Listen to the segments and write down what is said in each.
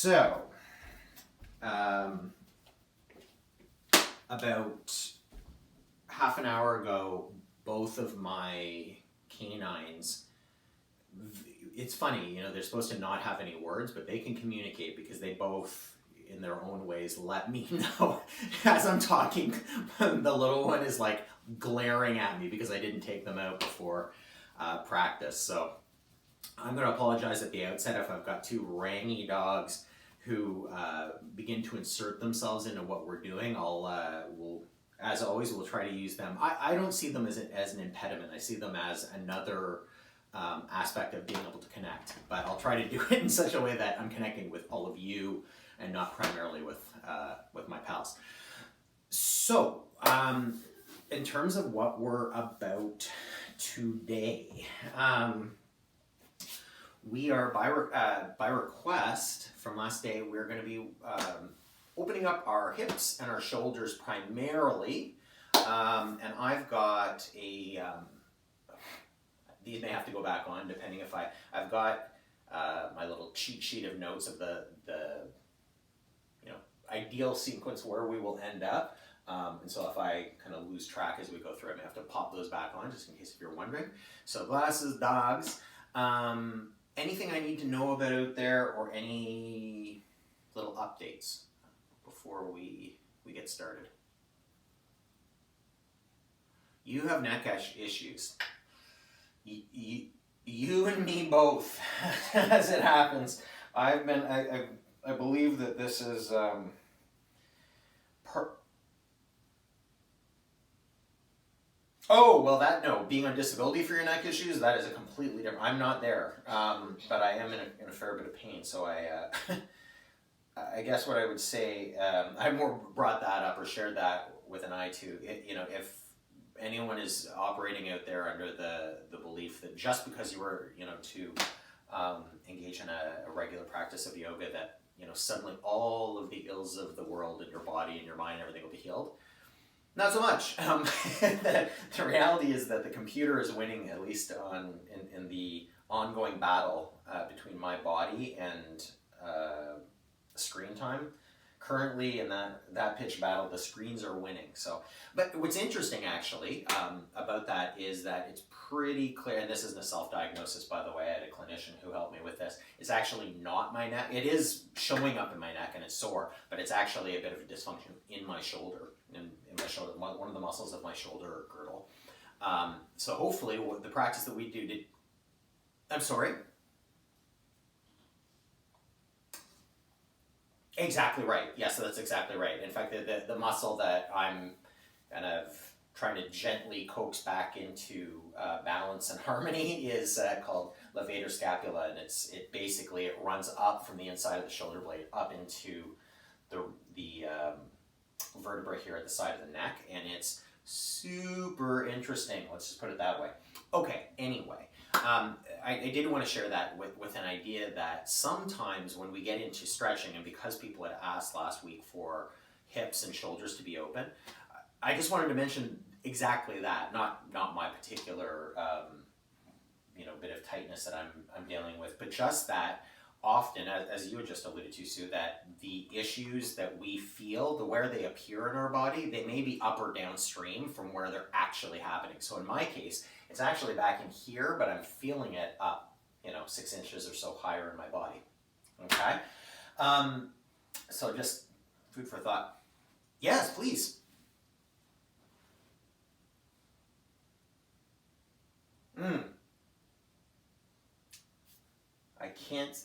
So, about half an hour ago, both of my canines, it's funny, you know, they're supposed to not have any words, but they can communicate because they both, in their own ways, let me know as I'm talking. The little one is like glaring at me because I didn't take them out before practice. So I'm going to apologize at the outset if I've got two rangy dogs who begin to insert themselves into what we're doing. We'll, as always, we'll try to use them. I don't see them as an impediment. I see them as another aspect of being able to connect. But I'll try to do it in such a way that I'm connecting with all of you and not primarily with my pals. So, in terms of what we're about today, we are, by request from last day, we're going to be opening up our hips and our shoulders primarily. And I've got a, these may have to go back on depending if I've got my little cheat sheet of notes of the you know, ideal sequence where we will end up. And so if I kind of lose track as we go through, I may have to pop those back on just in case if you're wondering. So glasses, dogs. Anything I need to know about out there or any little updates before we get started? You have neck issues. You and me both, as it happens. I believe that this is Oh, well being on disability for your neck issues, that is a completely different, I'm not there, but I am in a fair bit of pain, so I guess what I would say, I more brought that up or shared that with an eye to, you know, if anyone is operating out there under the belief that just because you were, you know, to engage in a regular practice of yoga that, you know, suddenly all of the ills of the world in your body and your mind, everything will be healed. Not so much. The reality is that the computer is winning, at least in the ongoing battle between my body and screen time. Currently, in that pitched battle, the screens are winning. So, but what's interesting actually about that is that it's pretty clear, and this isn't a self-diagnosis, by the way. I had a clinician who helped me with this. It's actually not my neck. It is showing up in my neck and it's sore, but it's actually a bit of a dysfunction in my shoulder. In my shoulder, one of the muscles of my shoulder or girdle. So hopefully the practice that we do I'm sorry? Exactly right. Yes, that's exactly right. In fact, the muscle that I'm kind of trying to gently coax back into balance and harmony is called levator scapula, and it basically runs up from the inside of the shoulder blade up into the vertebra here at the side of the neck, and it's super interesting. Let's just put it that way. Okay, anyway, I did want to share that with an idea that sometimes when we get into stretching, and because people had asked last week for hips and shoulders to be open, I just wanted to mention exactly that, not my particular you know, bit of tightness that I'm dealing with, but just that often, as you had just alluded to, Sue, that the issues that we feel, where they appear in our body, they may be up or downstream from where they're actually happening. So in my case, it's actually back in here, but I'm feeling it up, you know, 6 inches or so higher in my body. Okay? So just food for thought. Yes, please. I can't...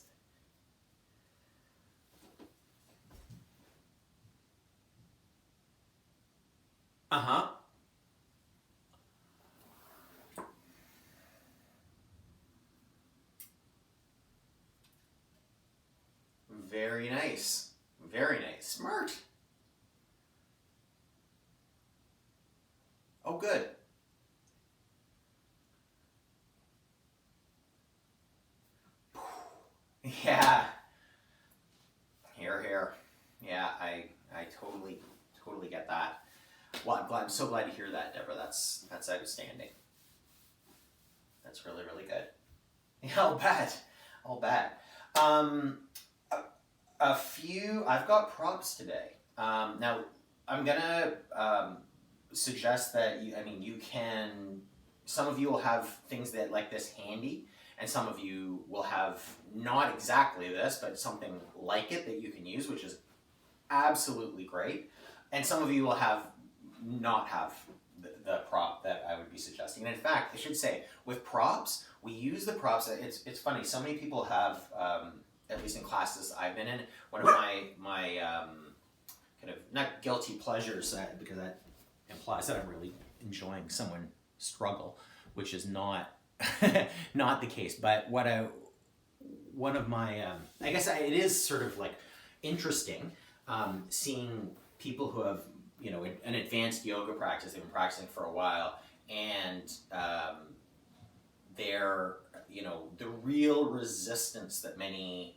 Uh-huh. Very nice. Very nice. Smart. Oh, good. Yeah. Here. Yeah, I totally get that. Well, I'm so glad to hear that, Deborah. That's outstanding. That's really, really good. Yeah, I'll bet. I've got props today. Now, I'm gonna suggest that you can. Some of you will have things that like this handy, and some of you will have not exactly this, but something like it that you can use, which is absolutely great. And some of you will not have the prop that I would be suggesting. And in fact, I should say, with props, we use the props. It's funny. So many people have, at least in classes I've been in, one of my kind of not guilty pleasures, because that implies that I'm really enjoying someone struggle, which is not not the case. But one of my I guess it is sort of like interesting seeing people who have an advanced yoga practice. They've been practicing for a while, and they're the real resistance that many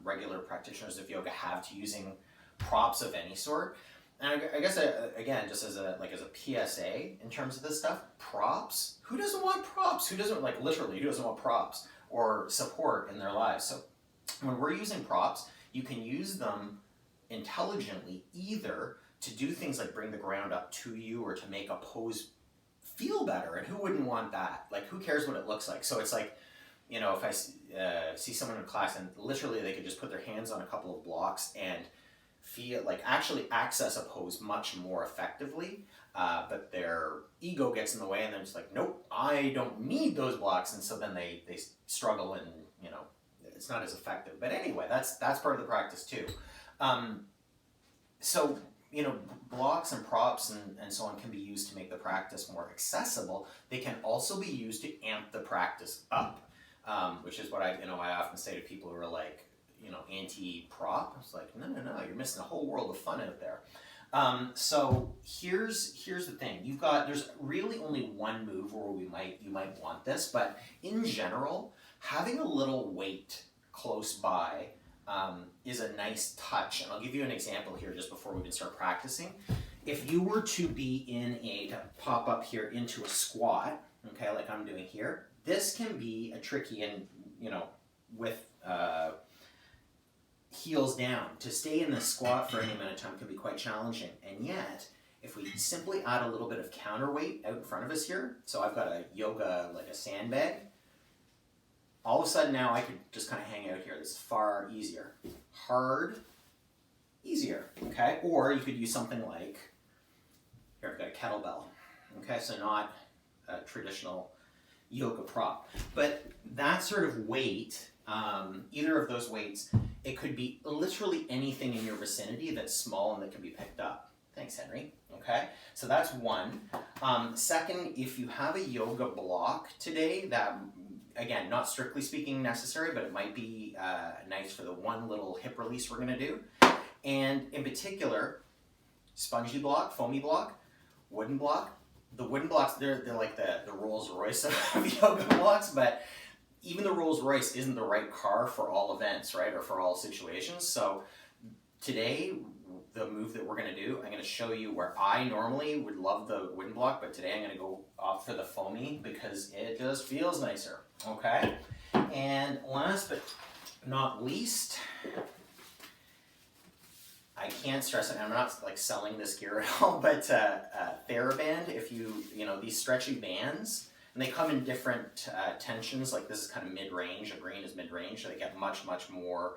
regular practitioners of yoga have to using props of any sort. And I guess again, just as a PSA in terms of this stuff, props. Who doesn't want props? Who doesn't literally? Who doesn't want props or support in their lives? So when we're using props, you can use them intelligently, either to do things like bring the ground up to you, or to make a pose feel better. And who wouldn't want that? Like, who cares what it looks like? So it's like, if I see someone in class and literally they could just put their hands on a couple of blocks and feel like actually access a pose much more effectively, but their ego gets in the way, and they're just like, nope, I don't need those blocks, and so then they struggle, and it's not as effective. But anyway, that's part of the practice too. So blocks and props and so on can be used to make the practice more accessible. They can also be used to amp the practice up, which is what I often say to people who are like, anti-prop. It's like, no, you're missing a whole world of fun out there. So here's the thing. There's really only one move where you might want this, but in general, having a little weight close by is a nice touch. And I'll give you an example here just before we even start practicing. If you were to be to pop up here into a squat, okay, like I'm doing here, this can be a tricky, and with heels down, to stay in the squat for any amount of time can be quite challenging. And yet, if we simply add a little bit of counterweight out in front of us here, so I've got a yoga, like a sandbag, all of a sudden now I could just kind of hang out here. This is far easier. Hard, easier, okay? Or you could use something like, here I've got a kettlebell, okay? So not a traditional yoga prop, but that sort of weight, either of those weights, it could be literally anything in your vicinity that's small and that can be picked up. Thanks, Henry. Okay, so that's one. Second, if you have a yoga block today, that, again, not strictly speaking necessary, but it might be nice for the one little hip release we're gonna do. And in particular, spongy block, foamy block, wooden block. The wooden blocks, they're like the Rolls Royce of yoga blocks, but even the Rolls Royce isn't the right car for all events, right? Or for all situations. So today, the move that we're gonna do, I'm gonna show you where I normally would love the wooden block, but today I'm gonna go opt for the foamy because it just feels nicer, okay? And last but not least, I can't stress it, and I'm not like selling this gear at all, but TheraBand, if these stretchy bands, and they come in different tensions, like this is kind of mid-range, a green is mid-range, so they get much, much more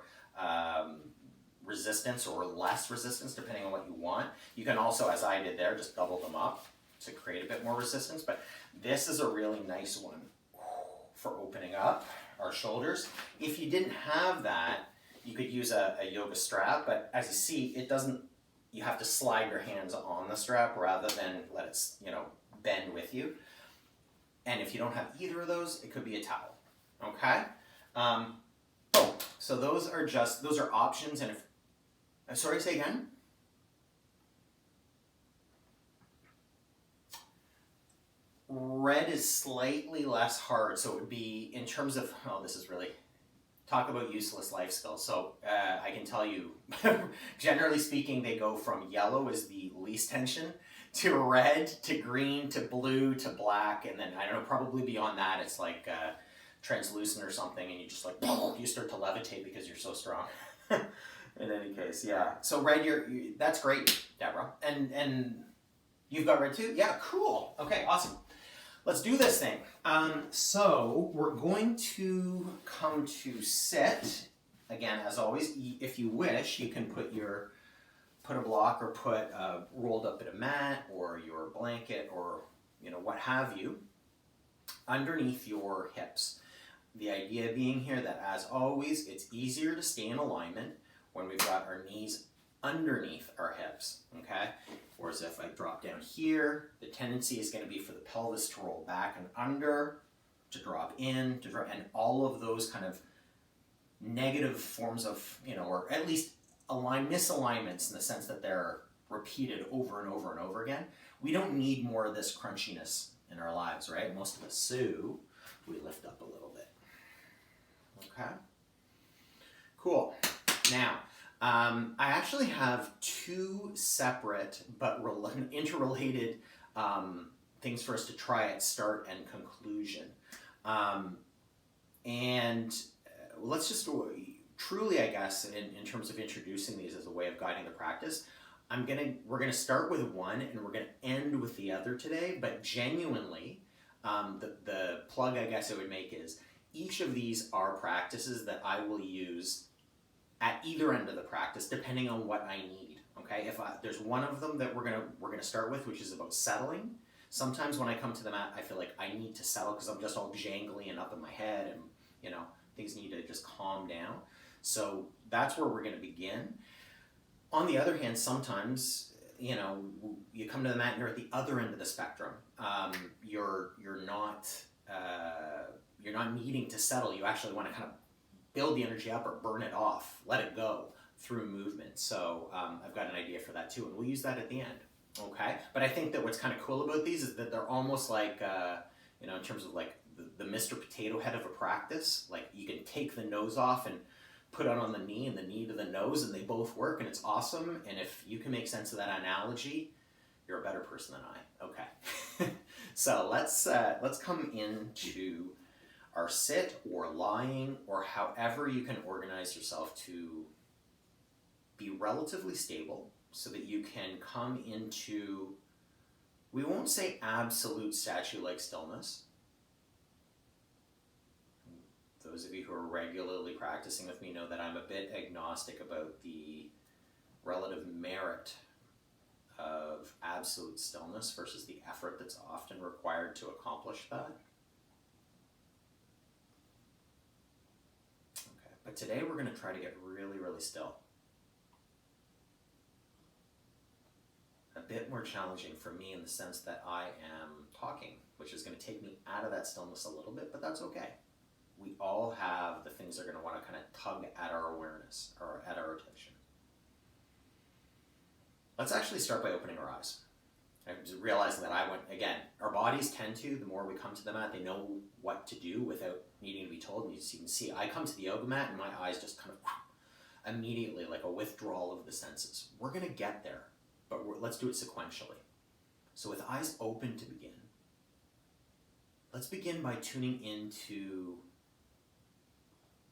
resistance or less resistance depending on what you want. You can also, as I did there, just double them up to create a bit more resistance, but this is a really nice one for opening up our shoulders. If you didn't have that, you could use a yoga strap, but as you see, it doesn't, you have to slide your hands on the strap rather than let it, bend with you. And if you don't have either of those, it could be a towel, okay? So those are options, and if, sorry, say again? Red is slightly less hard, so it would be, in terms of, this is really, talk about useless life skills. So I can tell you, generally speaking, they go from yellow is the least tension, to red, to green, to blue, to black, and then, I don't know, probably beyond that, it's like translucent or something, and you just like, you start to levitate because you're so strong. In any case, yeah. So red, that's great, Deborah. And you've got red too? Yeah, cool. Okay, awesome. Let's do this thing. So we're going to come to sit. Again, as always, if you wish, you can put a block or put a rolled up bit of mat or your blanket or what have you underneath your hips. The idea being here that, as always, it's easier to stay in alignment when we've got our knees underneath our hips, okay? Whereas if I drop down here, the tendency is going to be for the pelvis to roll back and under, to drop in, and all of those kind of negative forms of, or at least misalignments in the sense that they're repeated over and over and over again. We don't need more of this crunchiness in our lives, right? Most of us, so we lift up a little bit. Okay? Cool. Now, I actually have two separate but interrelated things for us to try at start and conclusion. Let's just truly, I guess, in terms of introducing these as a way of guiding the practice, we're gonna start with one and we're gonna end with the other today. But genuinely, the plug I guess I would make is each of these are practices that I will use at either end of the practice, depending on what I need. Okay, if there's one of them that we're gonna start with, which is about settling. Sometimes when I come to the mat, I feel like I need to settle because I'm just all jangly and up in my head, and things need to just calm down. So that's where we're gonna begin. On the other hand, sometimes you come to the mat and you're at the other end of the spectrum. You're not needing to settle. You actually want to kind of build the energy up or burn it off, let it go through movement. So I've got an idea for that too, and we'll use that at the end. Okay, but I think that what's kind of cool about these is that they're almost like in terms of like the Mr. Potato Head of a practice. Like you can take the nose off and put it on the knee and the knee to the nose, and they both work, and it's awesome. And if you can make sense of that analogy, you're a better person than I. Okay, so let's come into our sit or lying, or however you can organize yourself to be relatively stable so that you can come into, we won't say absolute statue-like stillness. Those of you who are regularly practicing with me know that I'm a bit agnostic about the relative merit of absolute stillness versus the effort that's often required to accomplish that. Okay, but today we're going to try to get really, really still. A bit more challenging for me in the sense that I am talking, which is going to take me out of that stillness a little bit, but that's okay. We all have the things that are going to want to kind of tug at our awareness or at our attention. Let's actually start by opening our eyes. I'm just realizing that our bodies tend to, the more we come to the mat, they know what to do without needing to be told. And as you can see, I come to the yoga mat and my eyes just kind of immediately, like a withdrawal of the senses. We're going to get there, but let's do it sequentially. So with eyes open to begin, let's begin by tuning into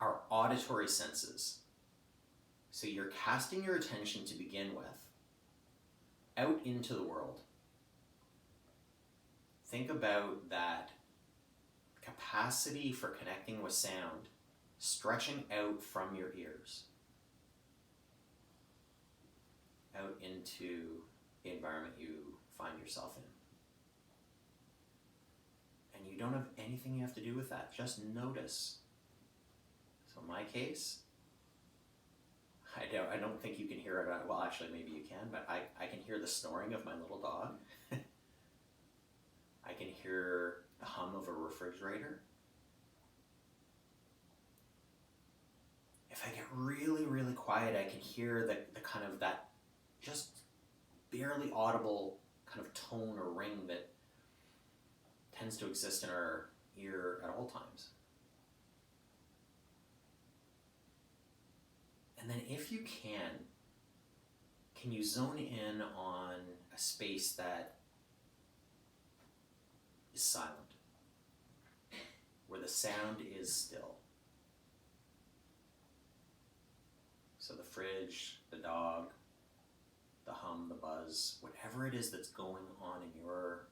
our auditory senses. So you're casting your attention to begin with out into the world. Think about that capacity for connecting with sound stretching out from your ears out into the environment you find yourself in. And you don't have anything you have to do with that. Just notice. So in my case, I don't think you can hear it. Well, actually, maybe you can, but I can hear the snoring of my little dog. I can hear the hum of a refrigerator. If I get really, really quiet, I can hear the kind of that just barely audible kind of tone or ring that tends to exist in our ear at all times. And then if you can you zone in on a space that is silent, where the sound is still? So the fridge, the dog, the hum, the buzz, whatever it is that's going on in your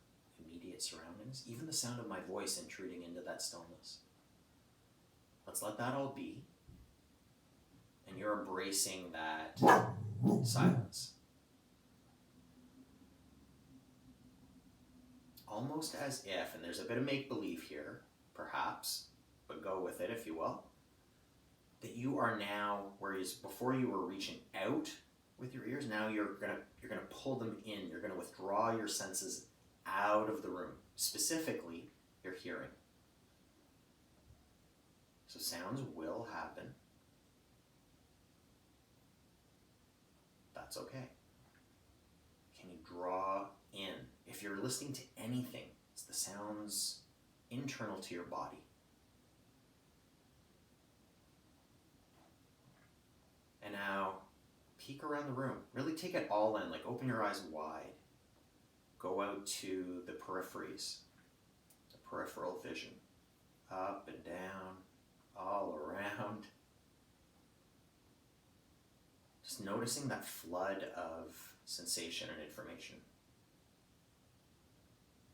immediate surroundings, even the sound of my voice intruding into that stillness. Let's let that all be. And you're embracing that silence. Almost as if, and there's a bit of make-believe here, perhaps, but go with it if you will, that you are now, whereas before you were reaching out with your ears, now you're gonna pull them in. You're gonna withdraw your senses out of the room, specifically your hearing. So sounds will happen. That's okay. Can you draw in? If you're listening to anything, it's the sounds internal to your body. And now peek around the room. Really take it all in, like open your eyes wide. Go out to the peripheries, the peripheral vision, up and down, all around. Just noticing that flood of sensation and information.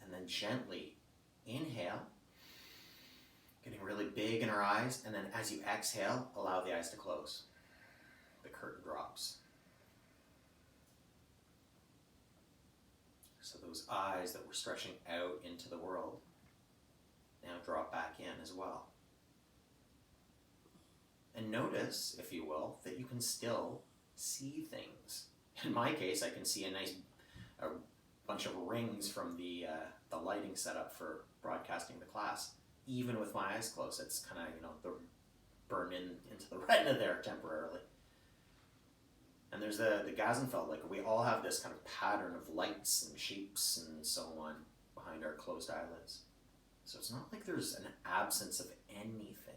And then gently inhale, getting really big in our eyes, and then as you exhale, allow the eyes to close. The curtain drops. So those eyes that were stretching out into the world now drop back in as well. And notice, if you will, that you can still see things. In my case, I can see a bunch of rings from the lighting setup for broadcasting the class, even with my eyes closed. It's kind of, the burn into the retina there temporarily. And there's the Gazenfeld, like we all have this kind of pattern of lights and shapes and so on behind our closed eyelids. So it's not like there's an absence of anything.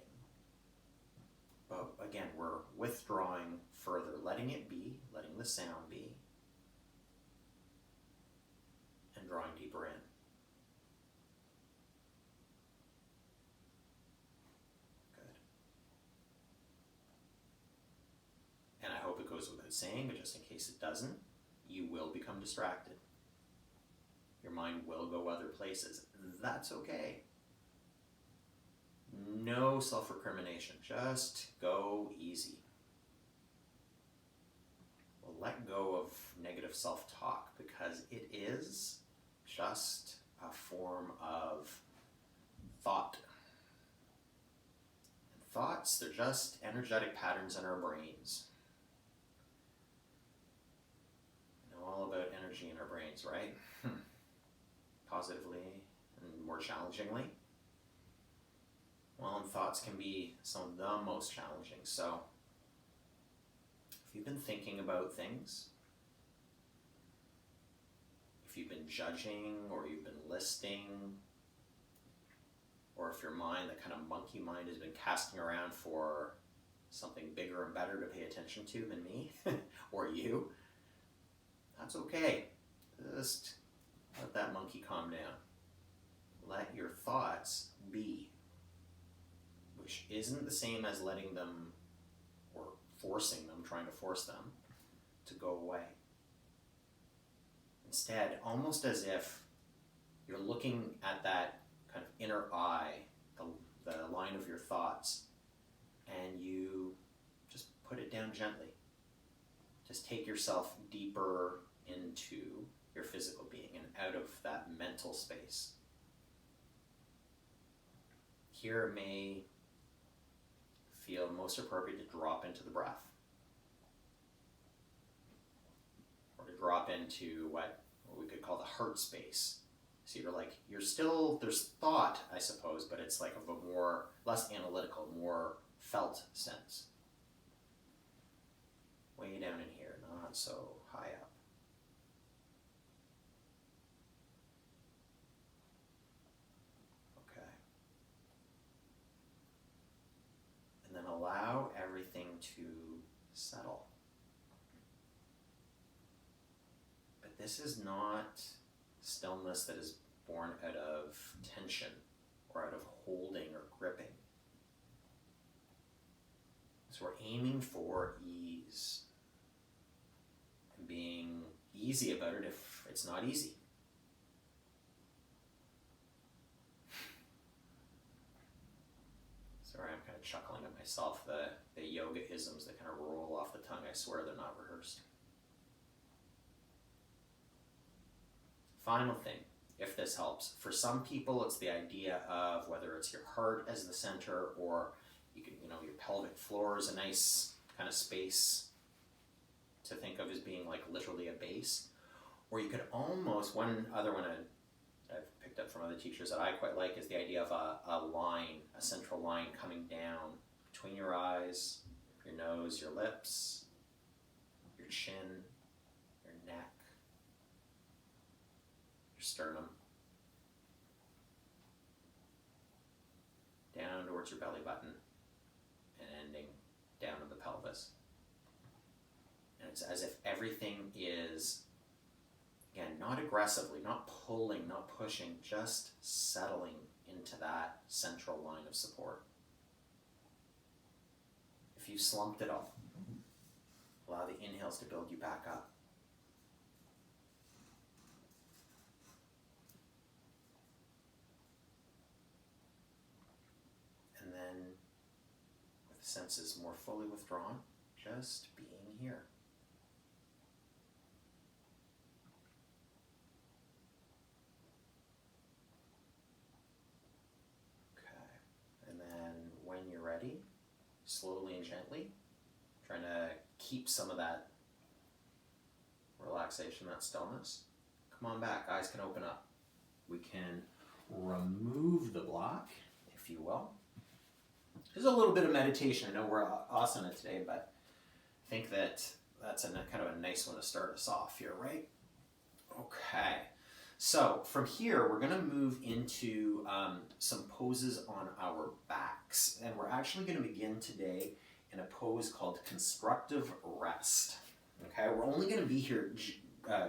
But again, we're withdrawing further, letting it be, letting the sound be, and drawing deeper in. Good. And I hope it goes without saying, but just in case it doesn't, you will become distracted. Your mind will go other places. That's okay. No self-recrimination. Just go easy. We'll let go of negative self-talk because it is just a form of thought. And thoughts, they're just energetic patterns in our brains. You know all about energy in our brains, right? Positively and more challengingly. Well, and thoughts can be some of the most challenging. So, if you've been thinking about things, if you've been judging or you've been listing, or if your mind, that kind of monkey mind, has been casting around for something bigger and better to pay attention to than me or you, that's okay. Just let that monkey calm down. Let your thoughts be. Which isn't the same as letting them or forcing them, trying to force them to go away. Instead, almost as if you're looking at that kind of inner eye, the line of your thoughts, and you just put it down gently. Just take yourself deeper into your physical being and out of that mental space. Here it may feel most appropriate to drop into the breath, or to drop into what we could call the heart space. So you're still, there's thought, I suppose, but it's like of a less analytical, more felt sense. Way down in here, not so high up. Allow everything to settle. But this is not stillness that is born out of tension or out of holding or gripping. So we're aiming for ease. easy about it if it's not easy. Sorry, I'm kind of chuckling at myself, the yoga isms that kind of roll off the tongue. I swear they're not rehearsed. Final thing, if this helps. For some people, it's the idea of whether it's your heart as the center, or you can, your pelvic floor is a nice kind of space to think of as being like literally a base. Or you could almost, one other one I've picked up from other teachers that I quite like is the idea of a line, a central line coming down between your eyes, your nose, your lips, your chin, your neck, your sternum, down towards your belly button, and ending down to the pelvis. And it's as if everything is, again, not aggressively, not pulling, not pushing, just settling into that central line of support. If you slumped it all, allow the inhales to build you back up. And then, with senses more fully withdrawn, just being here. Ready, slowly and gently, trying to keep some of that relaxation, that stillness. Come on back, eyes can open up. We can remove the block, if you will. There's a little bit of meditation. I know we're asana today, but I think that's kind of a nice one to start us off here, right? Okay. So from here, we're going to move into some poses on our backs. And we're actually going to begin today in a pose called constructive rest. Okay, we're only going to be here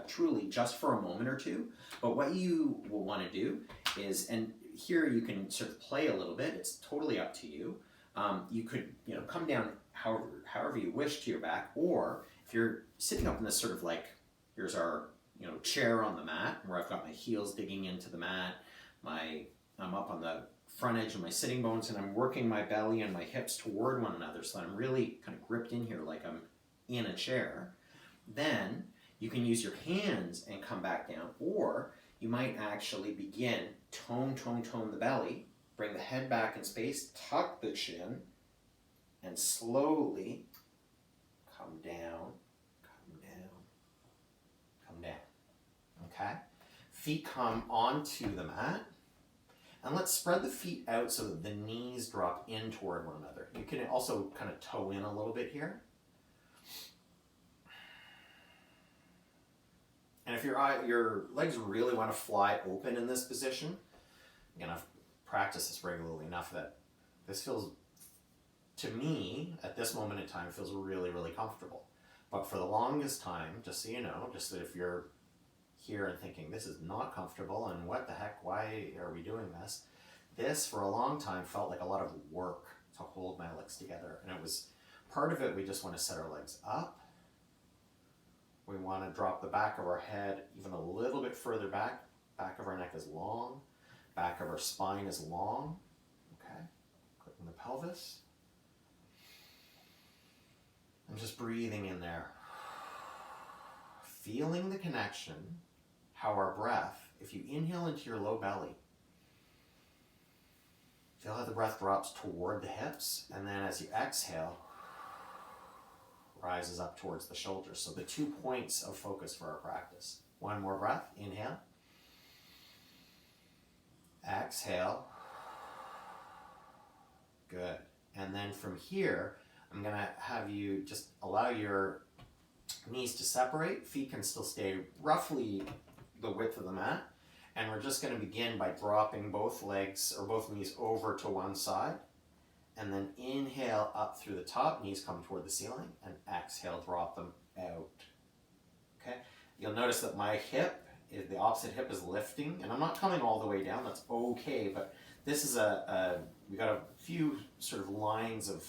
truly just for a moment or two. But what you will want to do is, and here you can sort of play a little bit. It's totally up to you. You could come down however you wish to your back. Or if you're sitting up in this sort of like, here's our chair on the mat where I've got my heels digging into the mat. I'm up on the front edge of my sitting bones and I'm working my belly and my hips toward one another so that I'm really kind of gripped in here like I'm in a chair. Then you can use your hands and come back down, or you might actually begin tone the belly, bring the head back in space, tuck the chin, and slowly come down. Okay, feet come onto the mat, and let's spread the feet out so that the knees drop in toward one another. You can also kind of toe in a little bit here. And if your legs really want to fly open in this position, again, I've practiced this regularly enough that this feels, to me, at this moment in time, feels really, really comfortable. But for the longest time, just so you know, just that if you're here and thinking this is not comfortable and what the heck, why are we doing this? This for a long time felt like a lot of work to hold my legs together, and it was part of it. We just want to set our legs up. We want to drop the back of our head even a little bit further back. Back of our neck is long, back of our spine is long. Okay, clicking the pelvis and just breathing in there, feeling the connection. How our breath, if you inhale into your low belly, feel how the breath drops toward the hips, and then as you exhale, rises up towards the shoulders. So the 2 points of focus for our practice. One more breath, inhale, exhale, good. And then from here, I'm gonna have you just allow your knees to separate, feet can still stay roughly the width of the mat, and we're just going to begin by dropping both legs or both knees over to one side, and then inhale up through the top, knees come toward the ceiling, and exhale, drop them out. Okay, you'll notice that my hip, the opposite hip is lifting, and I'm not coming all the way down, that's okay, but this is we got a few sort of lines of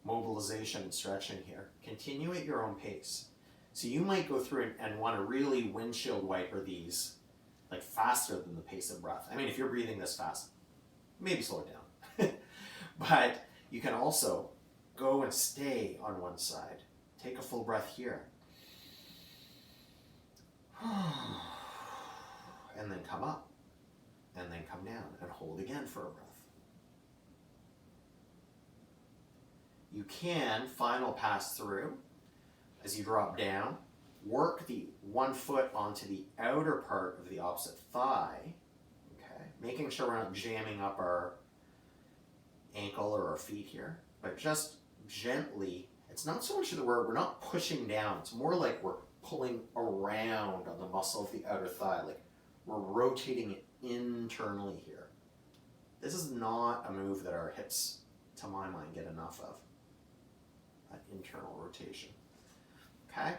mobilization and stretching here. Continue at your own pace. So you might go through and want to really windshield wiper these like faster than the pace of breath. I mean, if you're breathing this fast, maybe slow it down. But you can also go and stay on one side. Take a full breath here. And then come up. And then come down and hold again for a breath. You can final pass through as you drop down. Work the one foot onto the outer part of the opposite thigh, okay? Making sure we're not jamming up our ankle or our feet here, but just gently. It's not so much that we're not pushing down. It's more like we're pulling around on the muscle of the outer thigh, like we're rotating it internally here. This is not a move that our hips, to my mind, get enough of. That internal rotation. Okay?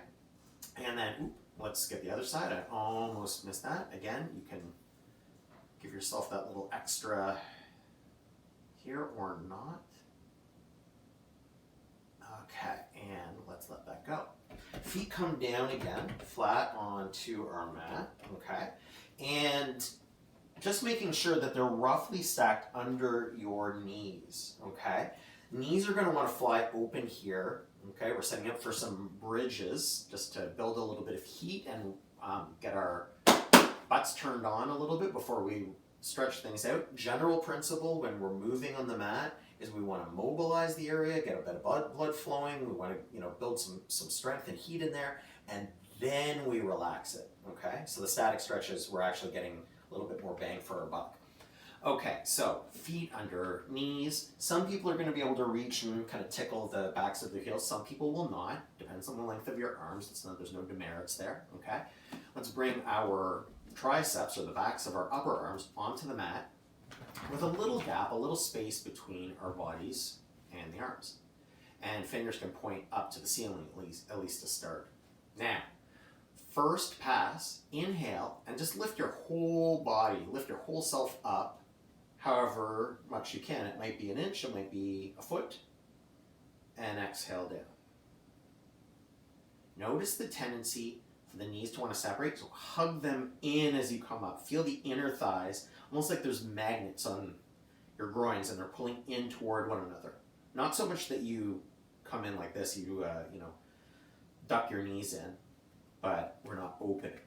And then, let's get the other side. I almost missed that. Again, you can give yourself that little extra here or not. Okay, and let's let that go. Feet come down again, flat onto our mat, okay? And just making sure that they're roughly stacked under your knees, okay? Knees are going to want to fly open here, okay? We're setting up for some bridges just to build a little bit of heat and get our butts turned on a little bit before we stretch things out. General principle when we're moving on the mat is we want to mobilize the area, get a bit of blood flowing. We want to, build some strength and heat in there, and then we relax it, okay? So the static stretches, we're actually getting a little bit more bang for our buck. Okay, so feet under knees. Some people are going to be able to reach and kind of tickle the backs of their heels. Some people will not. Depends on the length of your arms. There's no demerits there, okay? Let's bring our triceps, or the backs of our upper arms, onto the mat with a little gap, a little space between our bodies and the arms. And fingers can point up to the ceiling at least to start. Now, first pass, inhale, and just lift your whole body, lift your whole self up, however much you can. It might be an inch, it might be a foot, and exhale down. Notice the tendency for the knees to want to separate, so hug them in as you come up. Feel the inner thighs, almost like there's magnets on your groins and they're pulling in toward one another. Not so much that you come in like this, you duck your knees in, but we're not opening,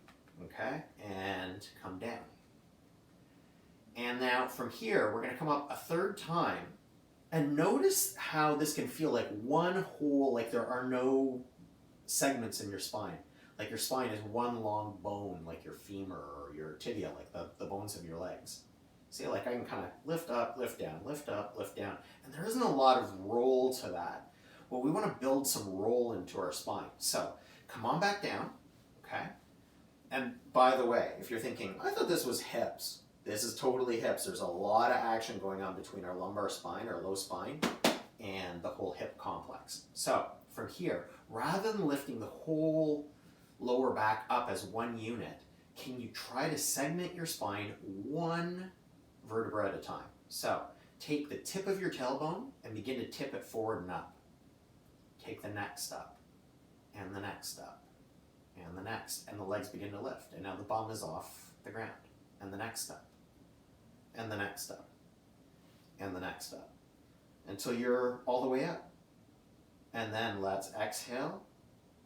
okay? And come down. And now from here, we're gonna come up a third time, and notice how this can feel like one whole, like there are no segments in your spine. Like your spine is one long bone, like your femur or your tibia, like the bones of your legs. See, like I can kind of lift up, lift down, lift up, lift down. And there isn't a lot of roll to that. Well, we want to build some roll into our spine. So come on back down, okay? And by the way, if you're thinking, I thought this was hips. This is totally hips. There's a lot of action going on between our lumbar spine, our low spine, and the whole hip complex. So from here, rather than lifting the whole lower back up as one unit, can you try to segment your spine one vertebra at a time? So take the tip of your tailbone and begin to tip it forward and up. Take the next up, and the next up, and the next, and the legs begin to lift. And now the bum is off the ground. And the next step, and the next step, and the next step, until you're all the way up. And then let's exhale,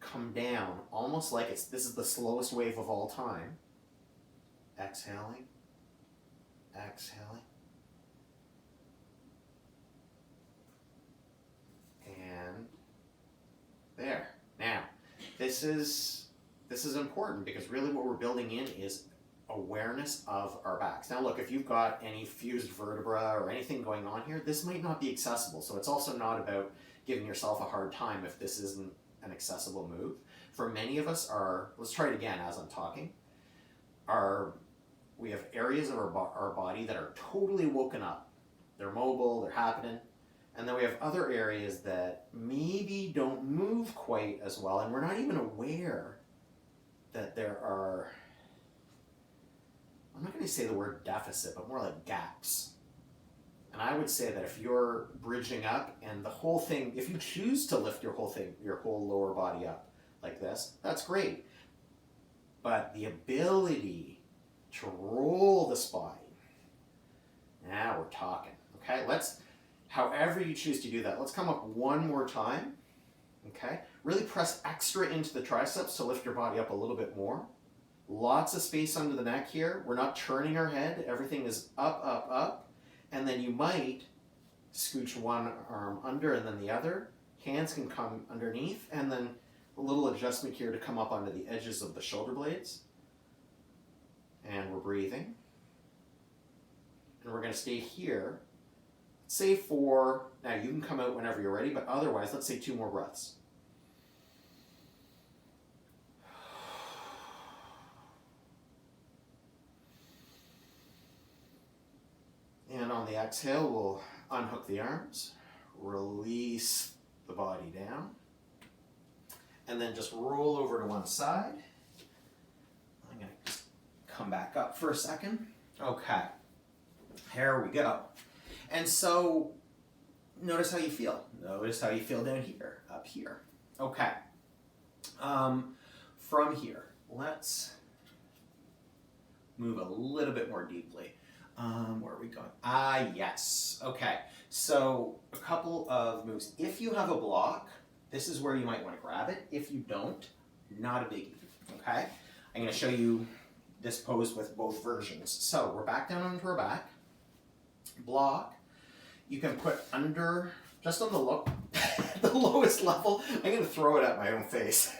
come down, almost like this is the slowest wave of all time. Exhaling, exhaling, and there. Now, this is important because really what we're building in is awareness of our backs. Now look, if you've got any fused vertebra or anything going on here, this might not be accessible. So it's also not about giving yourself a hard time if this isn't an accessible move. For many of us, let's try it again as I'm talking, we have areas of our body that are totally woken up. They're mobile, they're happening. And then we have other areas that maybe don't move quite as well, and we're not even aware that there are, I'm not going to say the word deficit, but more like gaps. And I would say that if you're bridging up and the whole thing, if you choose to lift your whole lower body up, like this, that's great. But the ability to roll the spine, now we're talking. Okay, however you choose to do that, let's come up one more time. Okay, really press extra into the triceps to lift your body up a little bit more. Lots of space under the neck here. We're not turning our head. Everything is up, up, up. And then you might scooch one arm under and then the other. Hands can come underneath, and then a little adjustment here to come up onto the edges of the shoulder blades. And we're breathing. And we're going to stay here. Say now you can come out whenever you're ready, but otherwise, let's say 2 more breaths. And on the exhale, we'll unhook the arms, release the body down, and then just roll over to one side. I'm going to just come back up for a second. Okay, here we go. And so notice how you feel. Notice how you feel down here, up here. Okay, from here, let's move a little bit more deeply. Where are we going? Yes. Okay. So a couple of moves. If you have a block, this is where you might want to grab it. If you don't, not a biggie. Okay. I'm going to show you this pose with both versions. So we're back down onto our back. Block. You can put under, just on the lowest level. I'm going to throw it at my own face.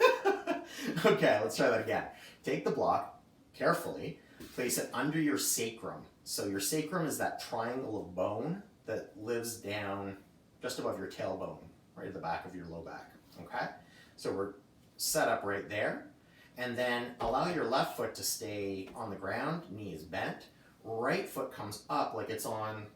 Okay. Let's try that again. Take the block carefully. Place it under your sacrum. So your sacrum is that triangle of bone that lives down just above your tailbone, right at the back of your low back, okay? So we're set up right there. And then allow your left foot to stay on the ground, knee is bent. Right foot comes up like it's on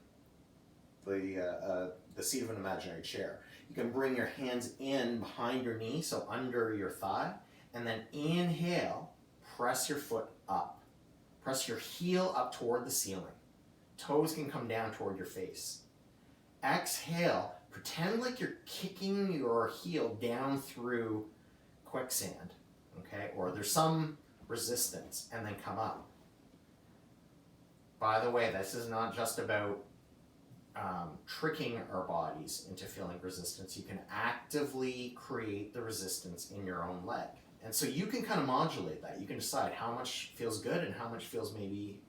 the seat of an imaginary chair. You can bring your hands in behind your knee, so under your thigh, and then inhale, press your foot up. Press your heel up toward the ceiling. Toes can come down toward your face. Exhale, pretend like you're kicking your heel down through quicksand, okay? Or there's some resistance, and then come up. By the way, this is not just about tricking our bodies into feeling resistance. You can actively create the resistance in your own leg. And so you can kind of modulate that. You can decide how much feels good and how much feels maybe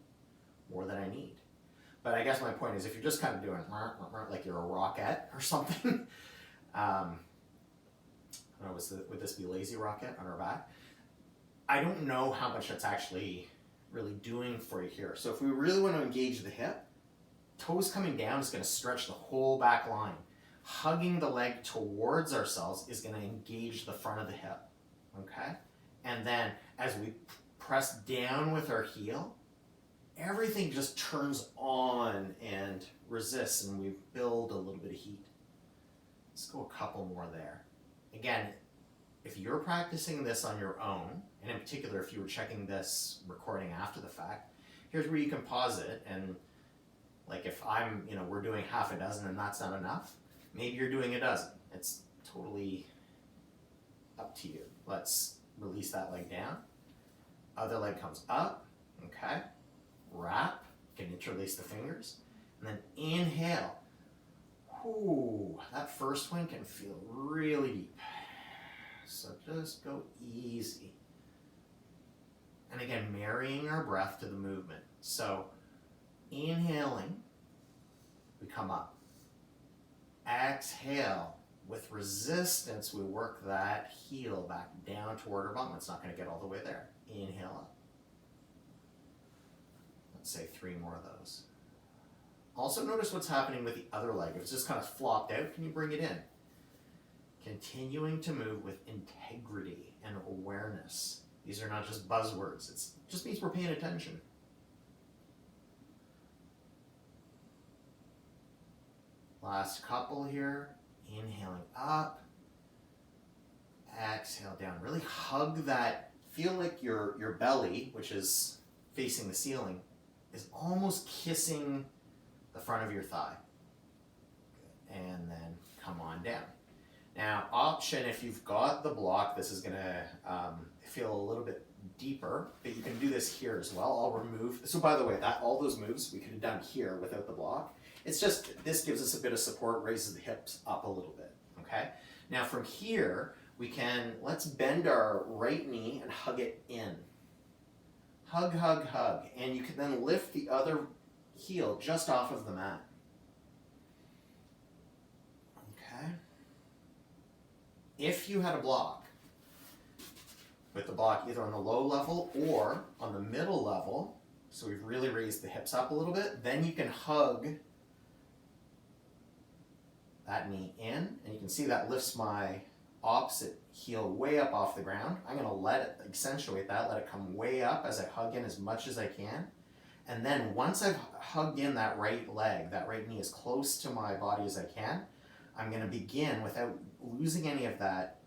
more than I need. But I guess my point is, if you're just kind of doing like you're a rocket or something, I don't know, would this be lazy rocket on our back? I don't know how much that's actually really doing for you here. So if we really want to engage the hip, toes coming down is going to stretch the whole back line. Hugging the leg towards ourselves is going to engage the front of the hip. Okay? And then as we press down with our heel, everything just turns on and resists, and we build a little bit of heat. Let's go a couple more there. Again, if you're practicing this on your own, and in particular if you were checking this recording after the fact, here's where you can pause it, and like if we're doing half a dozen and that's not enough, maybe you're doing a dozen. It's totally up to you. Let's release that leg down. Other leg comes up, okay? Wrap, you can interlace the fingers, and then inhale. Ooh, that first one can feel really deep. So just go easy. And again, marrying our breath to the movement. So inhaling, we come up. Exhale. With resistance, we work that heel back down toward our bum. It's not going to get all the way there. Inhale up. Let's say 3 more of those. Also notice what's happening with the other leg. If it's just kind of flopped out, can you bring it in? Continuing to move with integrity and awareness. These are not just buzzwords. It just means we're paying attention. Last couple here. Inhaling up, exhale down. Really hug that. Feel like your belly, which is facing the ceiling, is almost kissing the front of your thigh. Good. And then come on down. Now, option, if you've got the block, this is gonna feel a little bit deeper, but you can do this here as well. I'll remove, so by the way, that all those moves we could have done here without the block. It's just, this gives us a bit of support, raises the hips up a little bit, okay? Now from here, we can, let's bend our right knee and hug it in. Hug, hug, hug. And you can then lift the other heel just off of the mat. Okay? If you had a block, with the block either on the low level or on the middle level, so we've really raised the hips up a little bit, then you can hug that knee in, and you can see that lifts my opposite heel way up off the ground. I'm going to let it accentuate that, let it come way up as I hug in as much as I can. And then once I've hugged in that right leg, that right knee as close to my body as I can, I'm going to begin, without losing any of that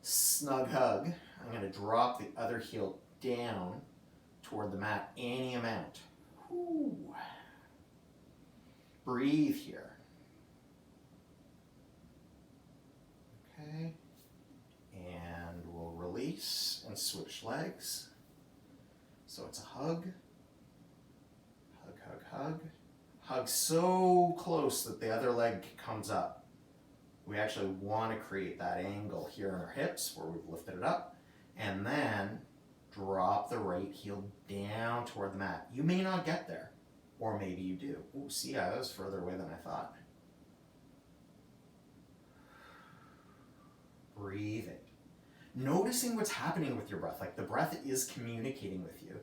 snug hug, I'm going to drop the other heel down toward the mat any amount. Whew. Breathe here. Okay. And we'll release and switch legs. So it's a hug. Hug, hug, hug. Hug so close that the other leg comes up. We actually want to create that angle here in our hips where we've lifted it up. And then drop the right heel down toward the mat. You may not get there, or maybe you do. Ooh, see, I was further away than I thought. Breathing. Noticing what's happening with your breath, like the breath is communicating with you.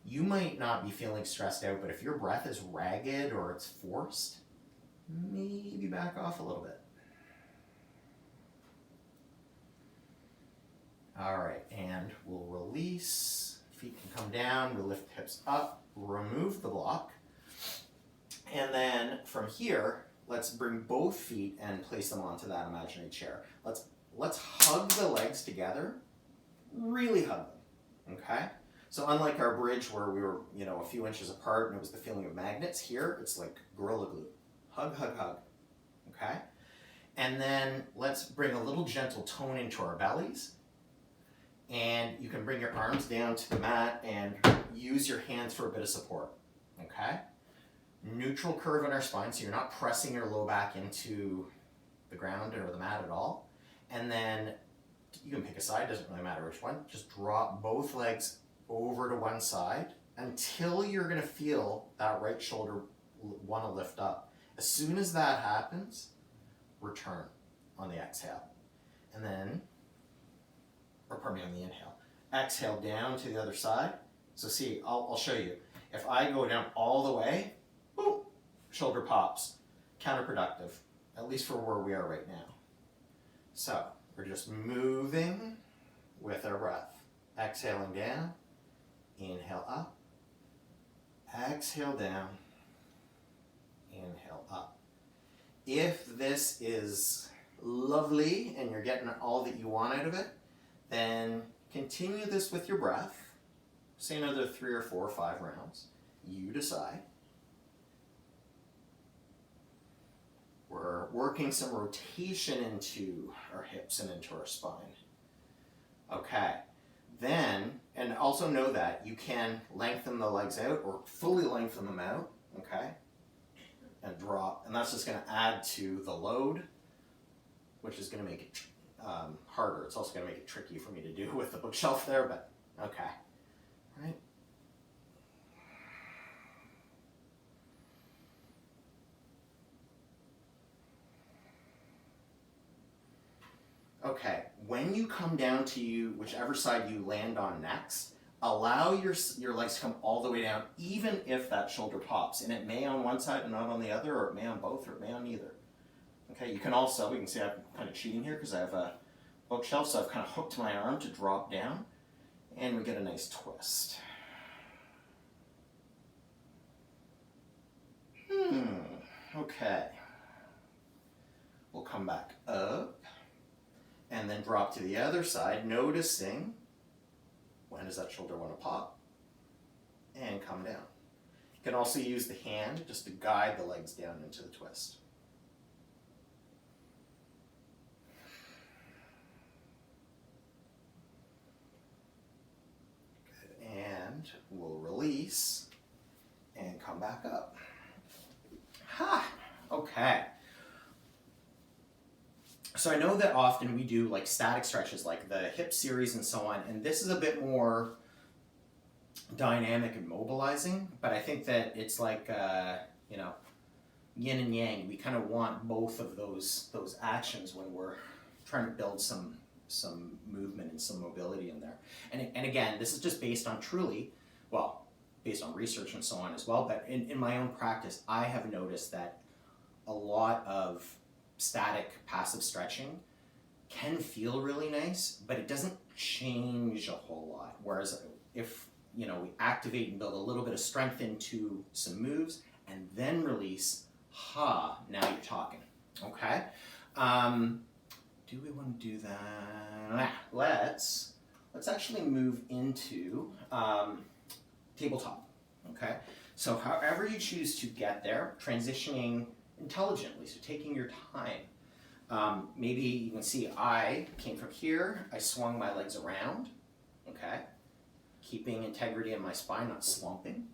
You might not be feeling stressed out, but if your breath is ragged or it's forced, maybe back off a little bit. All right, and we'll release. Feet can come down, we lift the hips up, remove the block. And then from here, let's bring both feet and place them onto that imaginary chair. Let's hug the legs together, really hug them, okay? So unlike our bridge where we were, a few inches apart and it was the feeling of magnets, here it's like Gorilla Glue. Hug, hug, hug, okay? And then let's bring a little gentle tone into our bellies. And you can bring your arms down to the mat and use your hands for a bit of support, okay? Neutral curve in our spine, so you're not pressing your low back into the ground or the mat at all. And then you can pick a side, doesn't really matter which one. Just drop both legs over to one side until you're gonna feel that right shoulder wanna lift up. As soon as that happens, return on the exhale. And then, or pardon me, on the inhale. Exhale down to the other side. So see, I'll show you. If I go down all the way, boom, shoulder pops. Counterproductive, at least for where we are right now. So we're just moving with our breath. Exhaling down, inhale up, exhale down, inhale up. If this is lovely and you're getting all that you want out of it, then continue this with your breath. Say another 3 or 4 or 5 rounds. You decide. We're working some rotation into our hips and into our spine. Okay. Then, and also know that you can lengthen the legs out or fully lengthen them out, okay? And drop. And that's just going to add to the load, which is going to make it harder. It's also going to make it tricky for me to do with the bookshelf there, but okay. Right? Okay, when you come down to whichever side you land on next, allow your legs to come all the way down, even if that shoulder pops. And it may on one side and not on the other, or it may on both, or it may on neither. Okay, you can also, you can see I'm kind of cheating here because I have a bookshelf, so I've kind of hooked my arm to drop down, and we get a nice twist. Okay. We'll come back up. And then drop to the other side, noticing when does that shoulder want to pop, and come down. You can also use the hand just to guide the legs down into the twist. So I know that often we do like static stretches, like the hip series and so on, and this is a bit more dynamic and mobilizing, but I think that it's like, you know, yin and yang. We kind of want both of those actions when we're trying to build some movement and some mobility in there. And again, this is just based on based on research and so on as well, but in my own practice, I have noticed that a lot of static passive stretching can feel really nice, but it doesn't change a whole lot. Whereas if, you know, we activate and build a little bit of strength into some moves and then release, now you're talking. Okay. Do we want to do that? Let's actually move into tabletop. Okay. So however you choose to get there, transitioning intelligently, so taking your time. Maybe you can see I came from here, I swung my legs around, okay, keeping integrity in my spine, not slumping,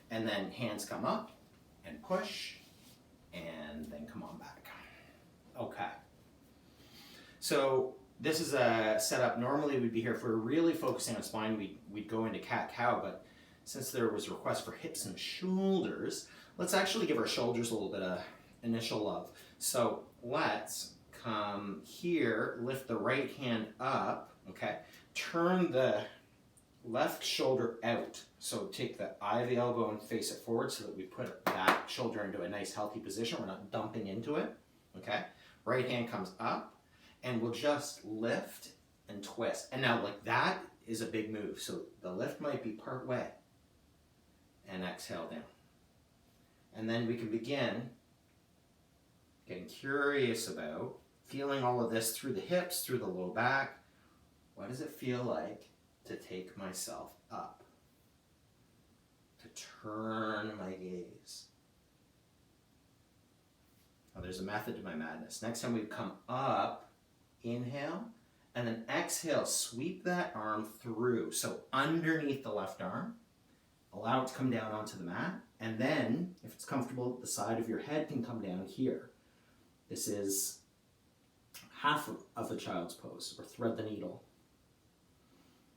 and then hands come up and push, and then come on back. Okay. So this is a setup. Normally we'd be here, if we were really focusing on spine, we'd go into cat-cow, but since there was a request for hips and shoulders, let's actually give our shoulders a little bit of initial love. So let's come here, lift the right hand up, okay? Turn the left shoulder out. So take the eye of the elbow and face it forward so that we put that shoulder into a nice healthy position. We're not dumping into it, okay? Right hand comes up and we'll just lift and twist. And now like that is a big move. So the lift might be part way and exhale down. And then we can begin getting curious about feeling all of this through the hips, through the low back. What does it feel like to take myself up? To turn my gaze. Now there's a method to my madness. Next time we come up, inhale, and then exhale, sweep that arm through. So underneath the left arm, allow it to come down onto the mat, and then, if it's comfortable, the side of your head can come down here. This is half of a child's pose, or thread the needle.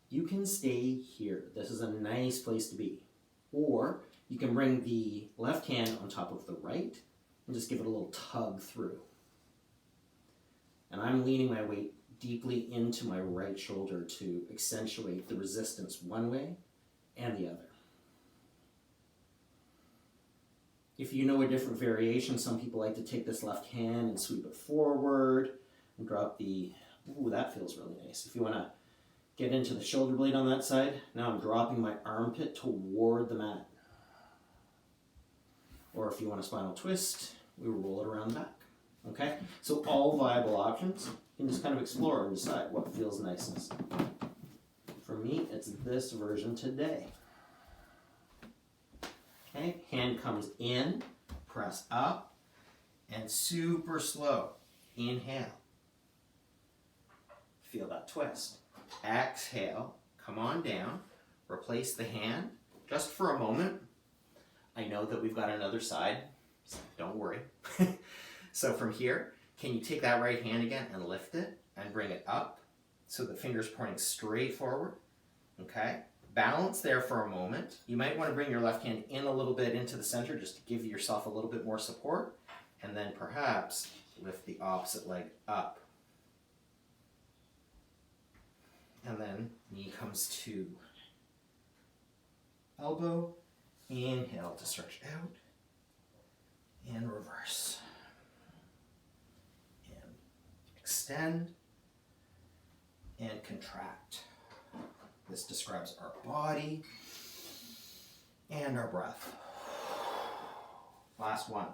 You can stay here. This is a nice place to be. Or you can bring the left hand on top of the right and just give it a little tug through. And I'm leaning my weight deeply into my right shoulder to accentuate the resistance one way and the other. If you know a different variation, some people like to take this left hand and sweep it forward and drop the, ooh, that feels really nice. If you want to get into the shoulder blade on that side, now I'm dropping my armpit toward the mat. Or if you want a spinal twist, we will roll it around the back. Okay? So all viable options. You can just kind of explore and decide what feels nicest. For me, it's this version today. Okay, hand comes in, press up, and super slow. Inhale. Feel that twist. Exhale, come on down, replace the hand just for a moment. I know that we've got another side, so don't worry. So from here, can you take that right hand again and lift it and bring it up so the finger's pointing straight forward, okay? Balance there for a moment. You might want to bring your left hand in a little bit into the center just to give yourself a little bit more support, and then perhaps lift the opposite leg up. And then knee comes to elbow, inhale to stretch out, and reverse. And extend, and contract. This describes our body and our breath. Last one.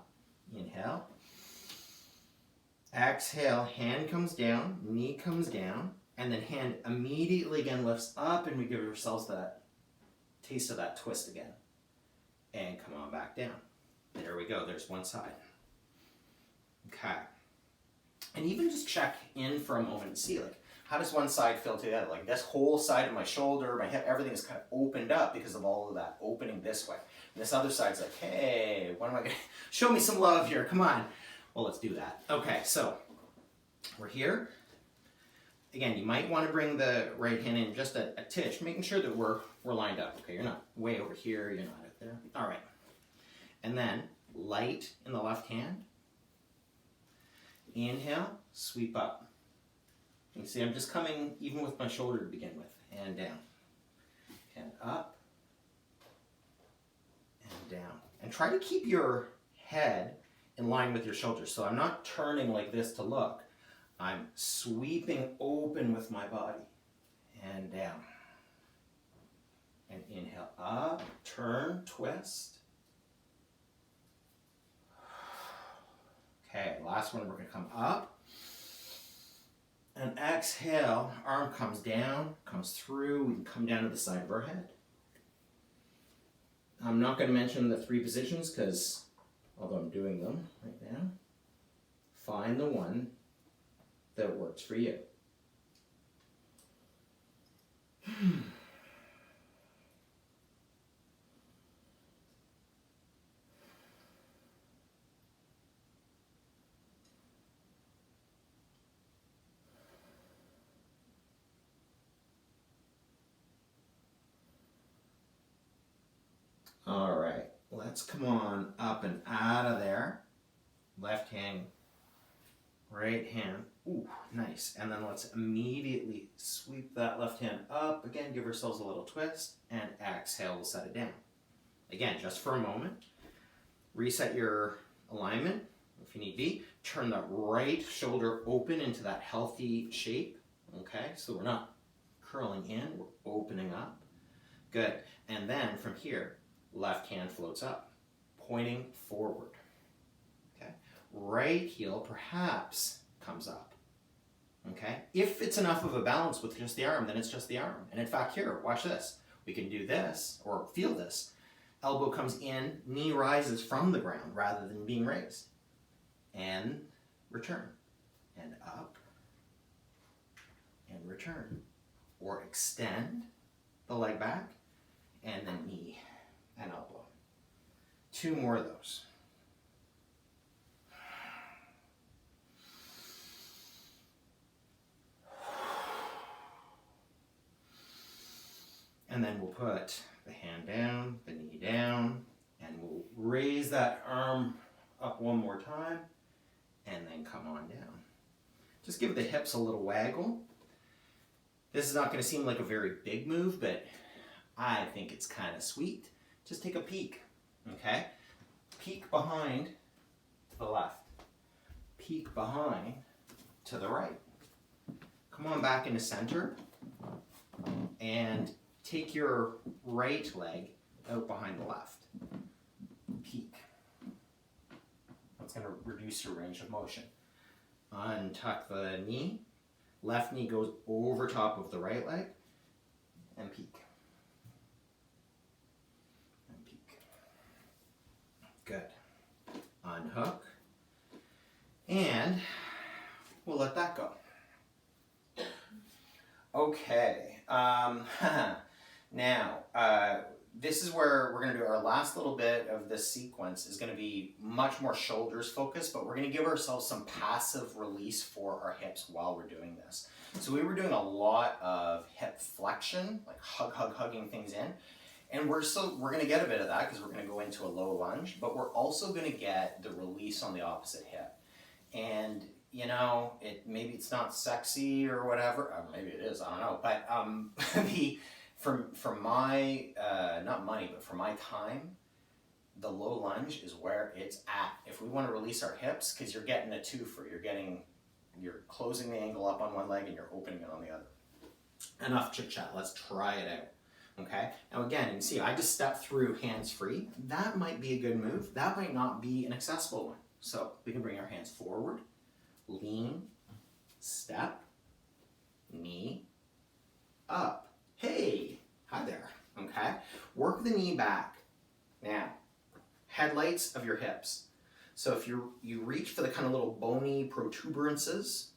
Inhale. Exhale, hand comes down, knee comes down, and then hand immediately again lifts up, and we give ourselves that taste of that twist again. And come on back down. There we go, there's one side. Okay. And even just check in for a moment and see, like, how does one side feel to the other? Like this whole side of my shoulder, my hip, everything is kind of opened up because of all of that opening this way. And this other side's like, hey, what am I going to, show me some love here, come on. Well, let's do that. Okay, so We're here. Again, you might want to bring the right hand in just a titch, making sure that we're lined up. Okay, you're not way over here, you're not out there. All right. And then light in the left hand. Inhale, sweep up. You can see I'm just coming even with my shoulder to begin with. And down. And up. And down. And try to keep your head in line with your shoulders. So I'm not turning like this to look. I'm sweeping open with my body. And down. And inhale up, turn, twist. Okay, last one, we're going to come up. And exhale, arm comes down, comes through, we can come down to the side of our head. I'm not going to mention the 3 positions because, although I'm doing them right now, find the one that works for you. All right, let's come on up and out of there. Left hand, right hand. Ooh, nice. And then let's immediately sweep that left hand up. Again, give ourselves a little twist. And exhale, we'll set it down. Again, just for a moment. Reset your alignment if you need be. Turn the right shoulder open into that healthy shape. Okay, so we're not curling in, we're opening up. Good. And then from here, left hand floats up, pointing forward. Okay. Right heel perhaps comes up. Okay. If it's enough of a balance with just the arm, then it's just the arm. And in fact, here, watch this. We can do this, or feel this. Elbow comes in, knee rises from the ground rather than being raised. And return. And up. And return. Or extend the leg back. And then knee and elbow. 2 more of those. And then we'll put the hand down, the knee down, and we'll raise that arm up one more time, and then come on down. Just give the hips a little waggle. This is not going to seem like a very big move, but I think it's kind of sweet. Just take a peek, okay? Peek behind to the left. Peek behind to the right. Come on back into center and take your right leg out behind the left. Peek. That's going to reduce your range of motion. Untuck the knee. Left knee goes over top of the right leg. And peek. And peek. Good. Unhook. And we'll let that go. Okay. Now, this is where we're going to do our last little bit of this sequence is going to be much more shoulders focused, but we're going to give ourselves some passive release for our hips while we're doing this. So we were doing a lot of hip flexion, like hugging things in. And we're going to get a bit of that because we're going to go into a low lunge, but we're also going to get the release on the opposite hip. And you know, maybe it's not sexy or whatever. Maybe it is. I don't know. But for my not money, but for my time, the low lunge is where it's at. If we want to release our hips, because you're getting a twofer, you're closing the angle up on one leg and you're opening it on the other. Enough chit chat. Let's try it out. Okay. Now again, you can see I just stepped through hands free. That might be a good move. That might not be an accessible one. So we can bring our hands forward. Lean, step, knee, up. Hey, hi there, okay? Work the knee back. Now, headlights of your hips. So if you reach for the kind of little bony protuberances,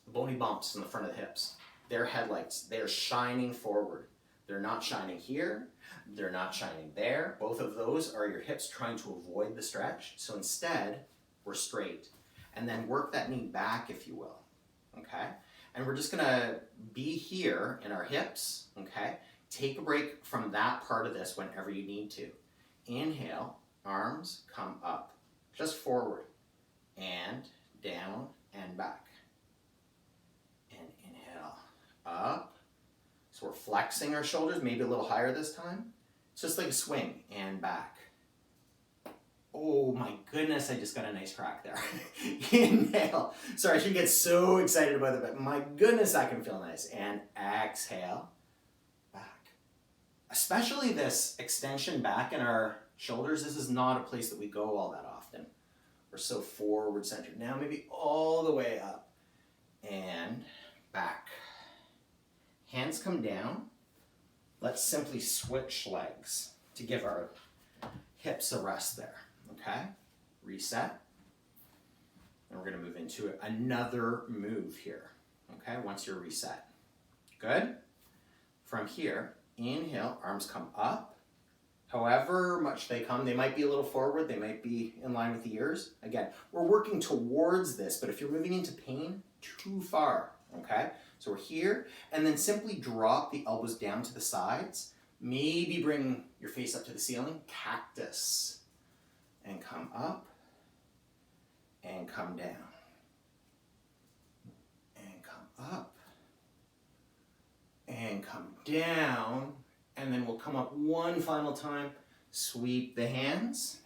bony bumps in the front of the hips, they're headlights. They're shining forward. They're not shining here. They're not shining there. Both of those are your hips trying to avoid the stretch. So instead, we're straight. and then work that knee back, if you will, okay? And we're just gonna be here in our hips, okay? Take a break from that part of this whenever you need to. Inhale, arms come up, just forward, and down and back. And inhale, up. So we're flexing our shoulders, maybe a little higher this time. It's just like a swing, and back. Oh my goodness, I just got a nice crack there. Inhale. Sorry, I shouldn't get so excited about it, but my goodness, that can feel nice. And exhale, back. Especially this extension back in our shoulders, this is not a place that we go all that often. We're so forward centered. Now maybe all the way up and back. Hands come down. Let's simply switch legs to give our hips a rest there. Okay, reset. And we're gonna move into another move here. Okay, once you're reset. Good. From here, inhale, arms come up. However much they come, they might be a little forward, they might be in line with the ears. Again, we're working towards this, but if you're moving into pain, too far, okay? So we're here, and then simply drop the elbows down to the sides. Maybe bring your face up to the ceiling, cactus. And come up, and come down. And come up, and come down. And then we'll come up one final time, sweep the hands,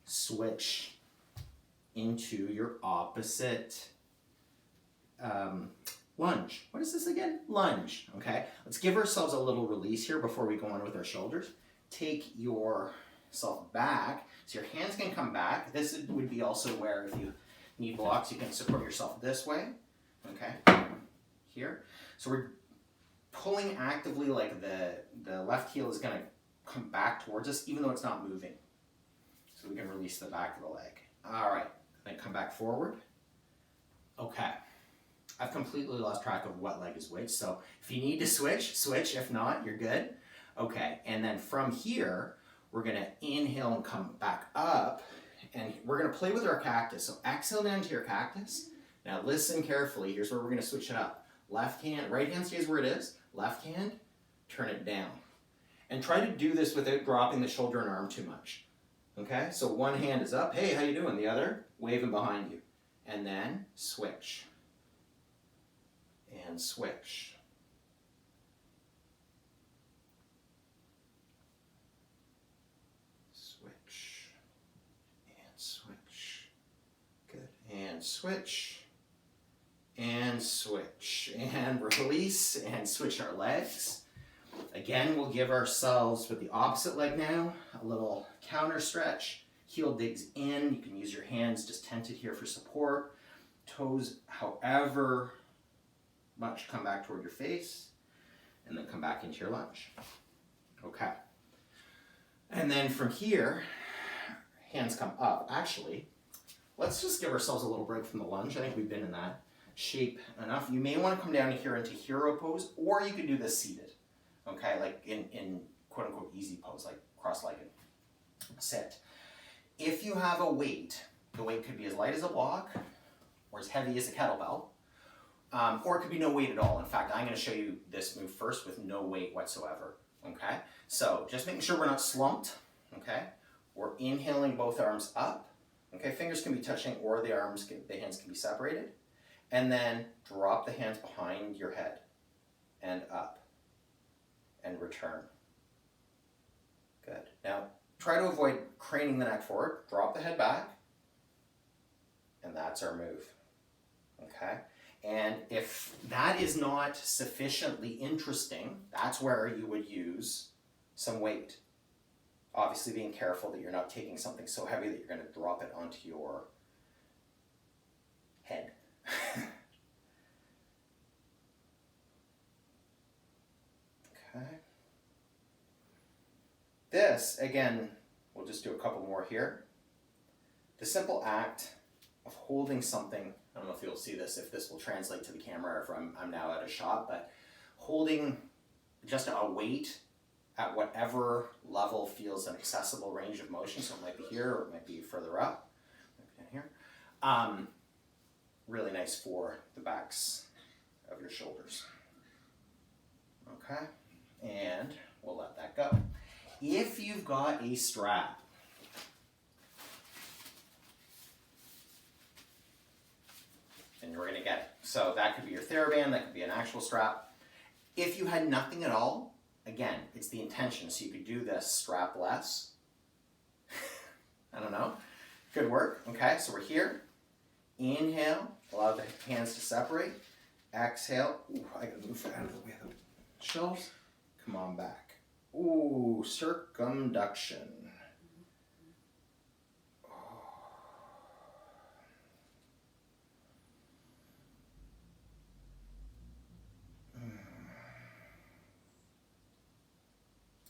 switch into your opposite lunge. What is this again? Lunge, okay? Let's give ourselves a little release here before we go on with our shoulders. Take yourself back, so your hands can come back. This would be also where if you need blocks, you can support yourself this way, okay? Here. So we're pulling actively, like the left heel is gonna come back towards us even though it's not moving. So we can release the back of the leg. All right, then come back forward. Okay, I've completely lost track of what leg is which, so if you need to switch, switch. If not, you're good. Okay, and then from here, we're gonna inhale and come back up, and we're gonna play with our cactus. So exhale down to your cactus. Now listen carefully, here's where we're gonna switch it up. Left hand, right hand stays where it is. Left hand, turn it down. And try to do this without dropping the shoulder and arm too much. Okay, so one hand is up, hey, how you doing? The other, waving behind you. And then switch. And switch. Switch. And switch. Good. And switch. And switch. And release and switch our legs. Again, we'll give ourselves, with the opposite leg now, a little counter stretch. Heel digs in. You can use your hands just tented here for support. Toes, however much, come back toward your face. And then come back into your lunge. Okay. And then from here, hands come up. Actually, let's just give ourselves a little break from the lunge. I think we've been in that shape enough. You may want to come down here into hero pose, or you can do this seated. Okay, like in quote-unquote easy pose, like cross-legged. Sit. If you have a weight, the weight could be as light as a block or as heavy as a kettlebell, or it could be no weight at all. In fact, I'm going to show you this move first with no weight whatsoever. Okay, so just making sure we're not slumped. Okay, we're inhaling both arms up. Okay, fingers can be touching, or the hands can be separated, and then drop the hands behind your head and up. And return. Good. Now, try to avoid craning the neck forward. Drop the head back. And that's our move. Okay? And if that is not sufficiently interesting, that's where you would use some weight. Obviously being careful that you're not taking something so heavy that you're going to drop it onto your head. Okay. This, again, we'll just do a couple more here. The simple act of holding something, I don't know if you'll see this, if this will translate to the camera, or if I'm now at a shot, but holding just a weight at whatever level feels an accessible range of motion. So it might be here, or it might be further up, maybe down here. Really nice for the backs of your shoulders. Okay, and we'll let that go. If you've got a strap, then you're gonna get it. So that could be your TheraBand, that could be an actual strap. If you had nothing at all, again, it's the intention. So you could do this strapless. I don't know. Good work. Okay, so we're here. Inhale, allow the hands to separate. Exhale. Ooh, I gotta move out of the way of the shelves. Come on back. Ooh, circumduction.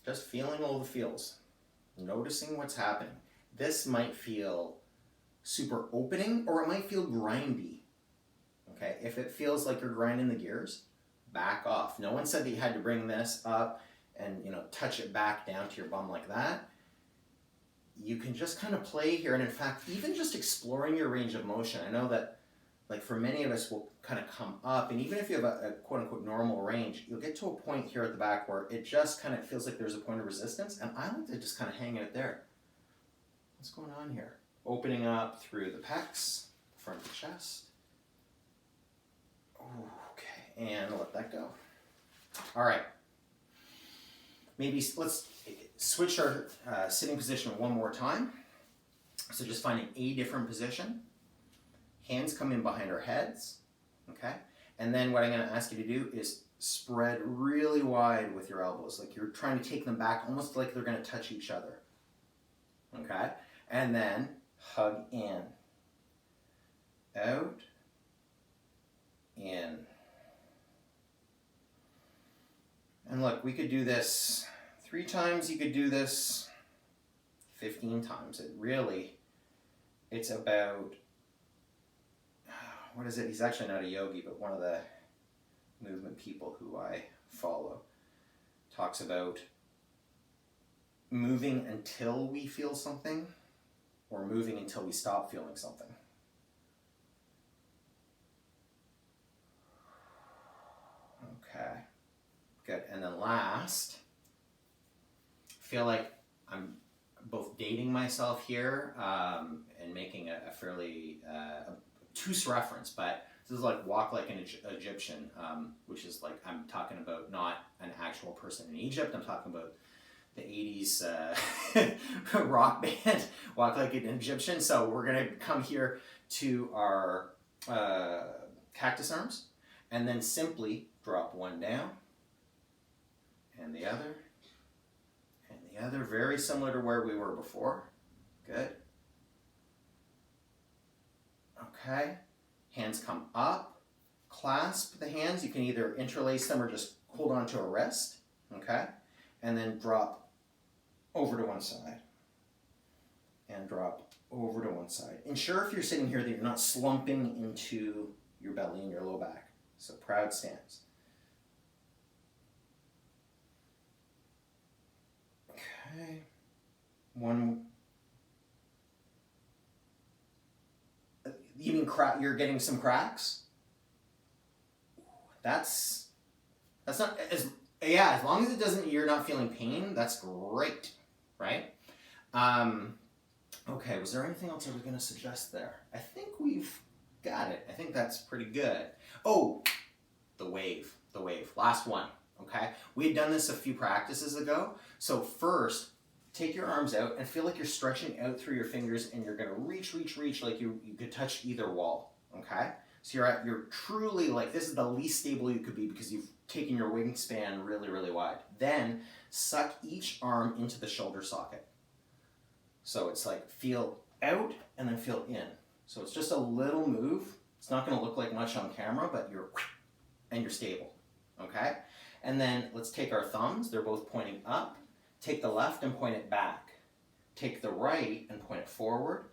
Just feeling all the feels. Noticing what's happening. This might feel super opening or it might feel grindy. Okay, if it feels like you're grinding the gears, back off. No one said that you had to bring this up and touch it back down to your bum like that. You can just kind of play here, and in fact, even just exploring your range of motion. I know that like for many of us will kind of come up, and even if you have a quote unquote normal range, you'll get to a point here at the back where it just kind of feels like there's a point of resistance, and I like to just kind of hang it there. What's going on here? Opening up through the pecs, front of the chest. Okay, and let that go. All right. Maybe let's switch our sitting position one more time. So just finding a different position. Hands come in behind our heads, okay? And then what I'm gonna ask you to do is spread really wide with your elbows, like you're trying to take them back almost like they're gonna touch each other, okay? And then hug in, out, in. And look, we could do this 3 times, you could do this 15 times. It's about, what is it? He's actually not a yogi, but one of the movement people who I follow talks about moving until we feel something or moving until we stop feeling something. Okay, good. And then last, I feel like I'm both dating myself here and making a fairly obtuse reference, but this is like walk like an Egyptian, which is like, I'm talking about not an actual person in Egypt, I'm talking about the 80s rock band, Walk Like an Egyptian. So we're gonna come here to our cactus arms and then simply drop one down and the other, very similar to where we were before. Good. Okay, hands come up, clasp the hands. You can either interlace them or just hold on to a wrist, okay? And then drop over to one side and drop over to one side. Ensure if you're sitting here that you're not slumping into your belly and your low back. So proud stance. Okay, one. You mean you're getting some cracks? That's not as long as it doesn't, you're not feeling pain, that's great, right? Okay, was there anything else I was gonna suggest there? I think we've got it. I think that's pretty good. Oh, the wave, last one, okay? We had done this a few practices ago. So first, take your arms out and feel like you're stretching out through your fingers and you're gonna reach like you could touch either wall, okay? So you're truly like, this is the least stable you could be because you've taken your wingspan really, really wide. Then suck each arm into the shoulder socket. So it's like feel out and then feel in. So it's just a little move. It's not gonna look like much on camera, but you're stable, okay? And then let's take our thumbs, they're both pointing up. Take the left and point it back. Take the right and point it forward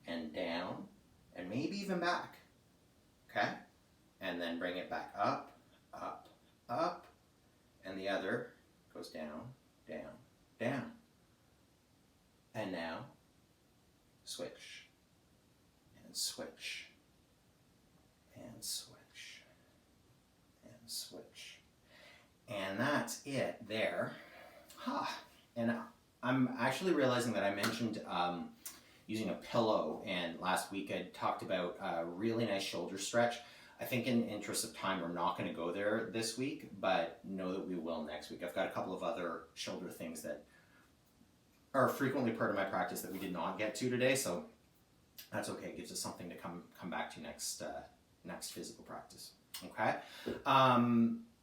and down and maybe even back, okay? And then bring it back up, up, up, and the other goes down, down, down. And now, switch, and switch. switch, and switch, and switch. And that's it there. And I'm actually realizing that I mentioned using a pillow, and last week I talked about a really nice shoulder stretch. I think in interest of time, we're not going to go there this week, but know that we will next week. I've got a couple of other shoulder things that are frequently part of my practice that we did not get to today, so that's okay. It gives us something to come back to next physical practice. Okay.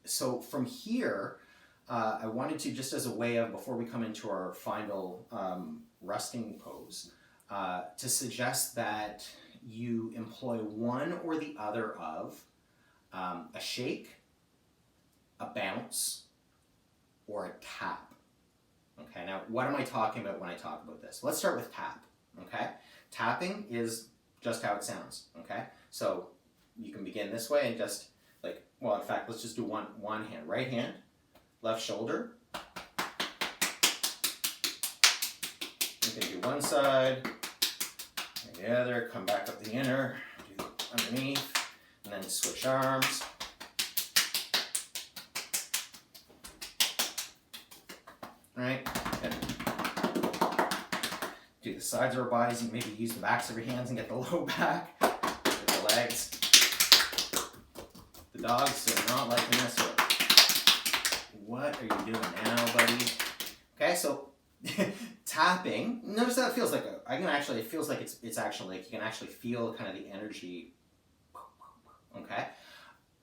So from here, I wanted to, just as a way of, before we come into our final resting pose, to suggest that you employ one or the other of a shake, a bounce, or a tap. Okay, now what am I talking about when I talk about this? Let's start with tap. Okay, tapping is just how it sounds. Okay, so you can begin this way and just like, well, in fact, let's just do one hand. Right hand, left shoulder. You can do one side, and the other, come back up the inner, do underneath, and then switch arms. All right, and do the sides of our bodies, and maybe use the backs of your hands and get the low back, get the legs. The dogs are not liking this. What are you doing now, buddy? Okay, so tapping. Notice that it feels like it feels like it's actually like you can actually feel kind of the energy. Okay.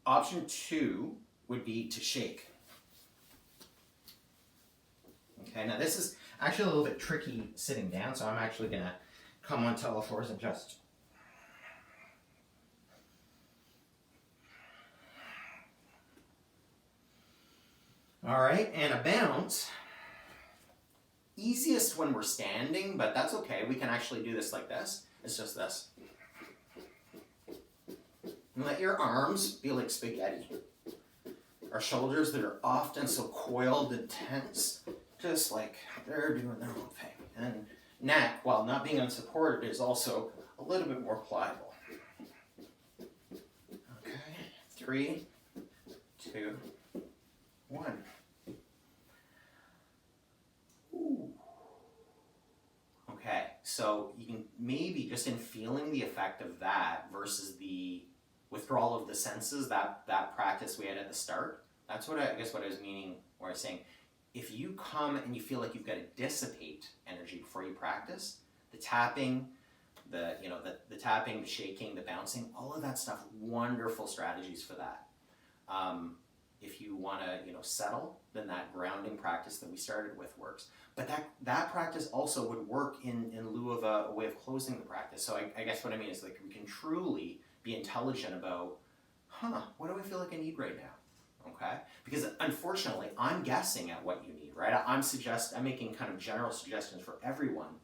Option 2 would be to shake. Okay, now this is actually a little bit tricky sitting down, so I'm actually gonna come onto all fours and just. All right, and a bounce. Easiest when we're standing, but that's okay. We can actually do this like this. It's just this. And let your arms be like spaghetti. Our shoulders that are often so coiled and tense, just like they're doing their own thing. And neck, while not being unsupported, is also a little bit more pliable. Okay, 3, 2, 1. Ooh. Okay, so you can maybe just in feeling the effect of that versus the withdrawal of the senses, that practice we had at the start, that's what I guess what I was meaning, where I was saying, if you come and you feel like you've got to dissipate energy before you practice, the tapping, the tapping, the shaking, the bouncing, all of that stuff, wonderful strategies for that. If you want to, settle, then that grounding practice that we started with works. But that practice also would work in lieu of a way of closing the practice. So I guess what I mean is like we can truly be intelligent about, what do I feel like I need right now? Okay? Because unfortunately, I'm guessing at what you need, right? I'm making kind of general suggestions for everyone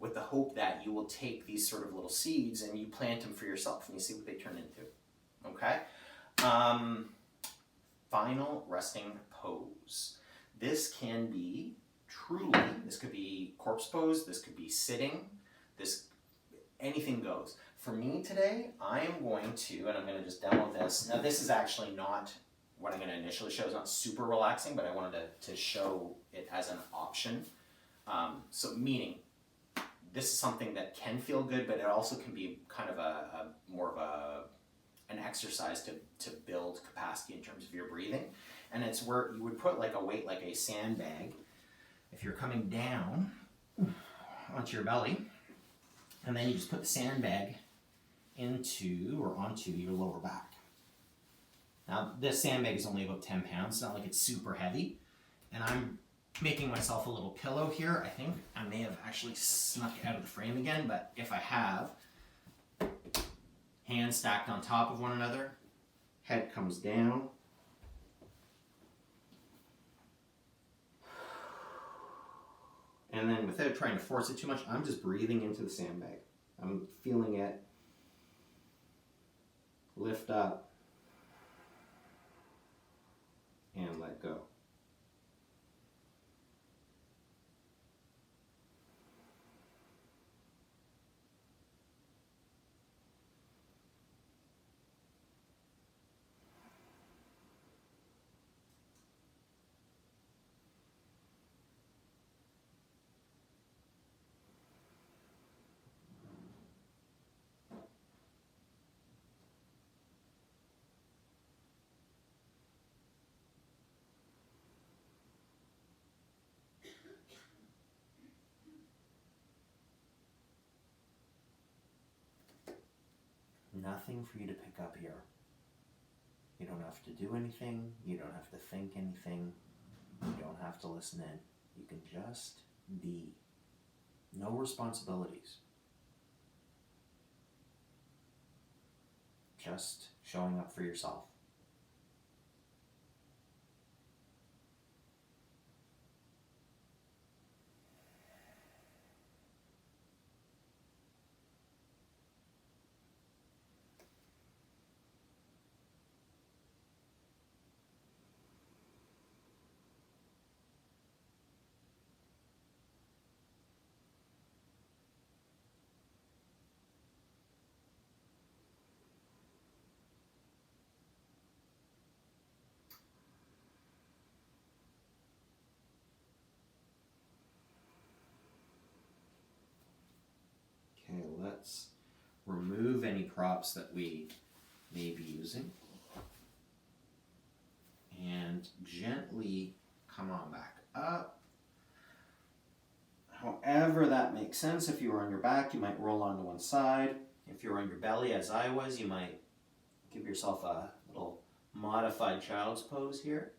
with the hope that you will take these sort of little seeds and you plant them for yourself and you see what they turn into. Okay? Final resting pose. This can be this could be corpse pose, this could be sitting, anything goes. For me today, I am going to, and I'm going to just demo this. Now this is actually not what I'm going to initially show. It's not super relaxing, but I wanted to show it as an option. So meaning, this is something that can feel good, but it also can be kind of more of an exercise to build capacity in terms of your breathing. And it's where you would put like a weight, like a sandbag, if you're coming down onto your belly, and then you just put the sandbag onto your lower back. Now this sandbag is only about 10 pounds, it's not like it's super heavy, and I'm making myself a little pillow here. I think I may have actually snuck it out of the frame again, but if I have, hands stacked on top of one another, head comes down. And then without trying to force it too much, I'm just breathing into the sandbag. I'm feeling it lift up and let go. nothing for you to pick up here. You don't have to do anything. You don't have to think anything. You don't have to listen in. You can just be. No responsibilities. Just showing up for yourself. Okay, let's remove any props that we may be using. And gently come on back up. However that makes sense. If you were on your back, you might roll onto one side. If you're on your belly, as I was, you might give yourself a little modified child's pose here.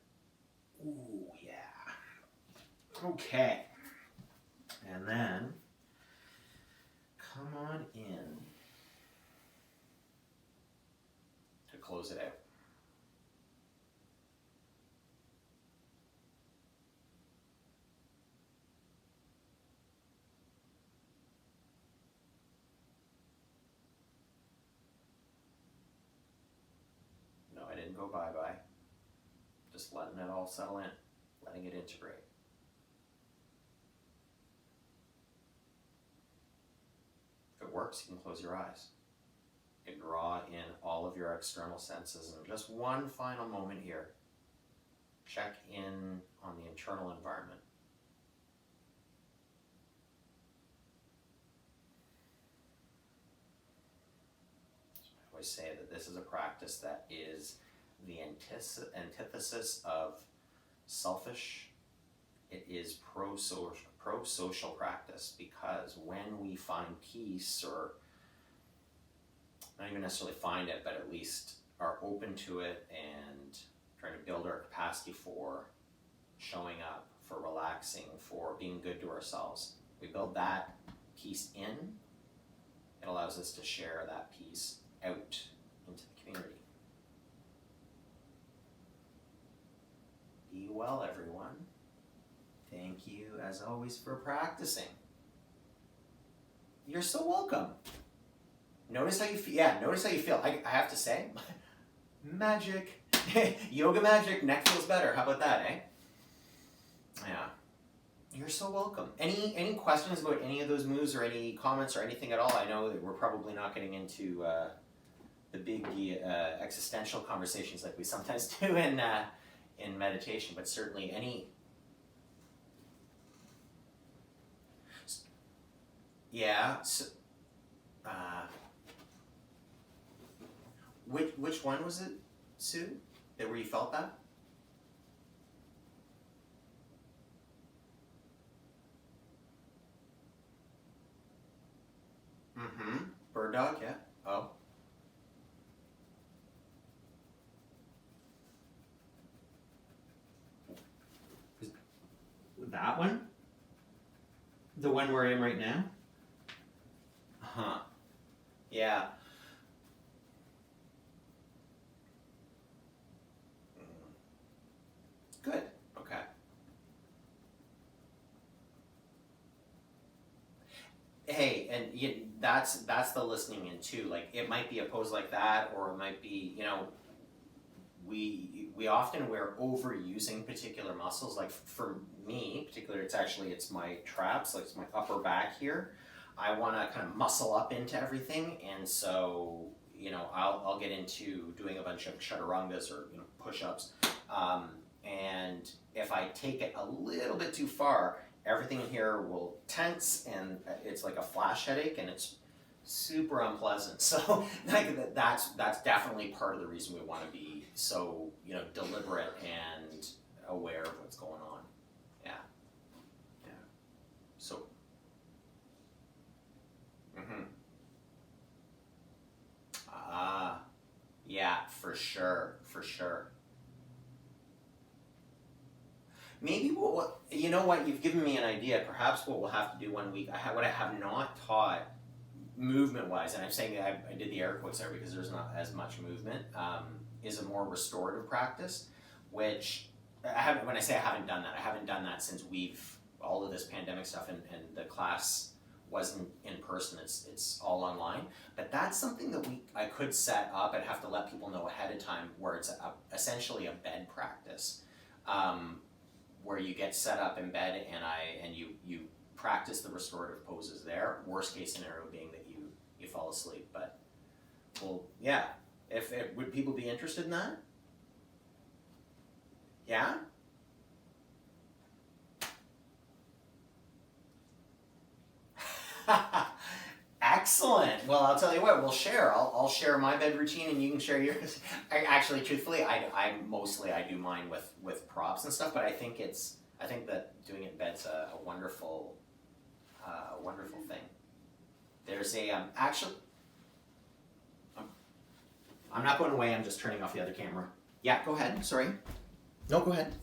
Ooh, yeah. Okay. And then come on in to close it out. No, I didn't go bye-bye. Just letting it all settle in, letting it integrate. If it works, you can close your eyes. You can draw in all of your external senses. And just one final moment here. Check in on the internal environment. So I always say that this is a practice that is the antithesis of selfish. It is pro-social practice, because when we find peace, or not even necessarily find it, but at least are open to it and trying to build our capacity for showing up, for relaxing, for being good to ourselves, we build that peace in, it allows us to share that peace out into the community. Be well, everyone. Thank you, as always, for practicing. You're so welcome. Notice how you feel. Yeah, notice how you feel. I have to say, magic. Yoga magic, neck feels better. How about that, eh? Yeah. You're so welcome. Any questions about any of those moves, or any comments, or anything at all? I know that we're probably not getting into the big existential conversations like we sometimes do in meditation, but certainly any. Yeah. So, which one was it, Sue? That where you felt that? Mm-hmm. Bird dog, yeah. Oh. That one? The one where I am right now? Huh. Yeah. Good. Okay. Hey, and that's the listening in too. Like, it might be a pose like that, or it might be, we often, we're overusing particular muscles. Like for me, particularly, it's my traps, like it's my upper back here. I want to kind of muscle up into everything, and so I'll get into doing a bunch of chaturangas, or push-ups, and if I take it a little bit too far, everything in here will tense, and it's like a flash headache, and it's super unpleasant. So that's definitely part of the reason we want to be so deliberate and aware of what's going on. Yeah. So. For sure, for sure. Maybe what you know what you've given me an idea. Perhaps what we'll have to do one week. What I have not taught movement wise, and I'm saying I did the air quotes there because there's not as much movement. Is a more restorative practice, which I haven't. When I say I haven't done that, I haven't done that since we've all of this pandemic stuff and the class wasn't in person. It's all online. But that's something that I could set up. I'd have to let people know ahead of time where it's essentially a bed practice. Where you get set up in bed and you practice the restorative poses there. Worst case scenario being that you fall asleep. But well, yeah. If would people be interested in that? Yeah. Excellent. Well, I'll tell you what. We'll share. I'll share my bed routine, and you can share yours. Actually, truthfully, I mostly do mine with props and stuff. But I think that doing it in bed's a wonderful, wonderful thing. There's a actually. I'm not going away. I'm just turning off the other camera. Yeah, go ahead. Sorry. No, go ahead.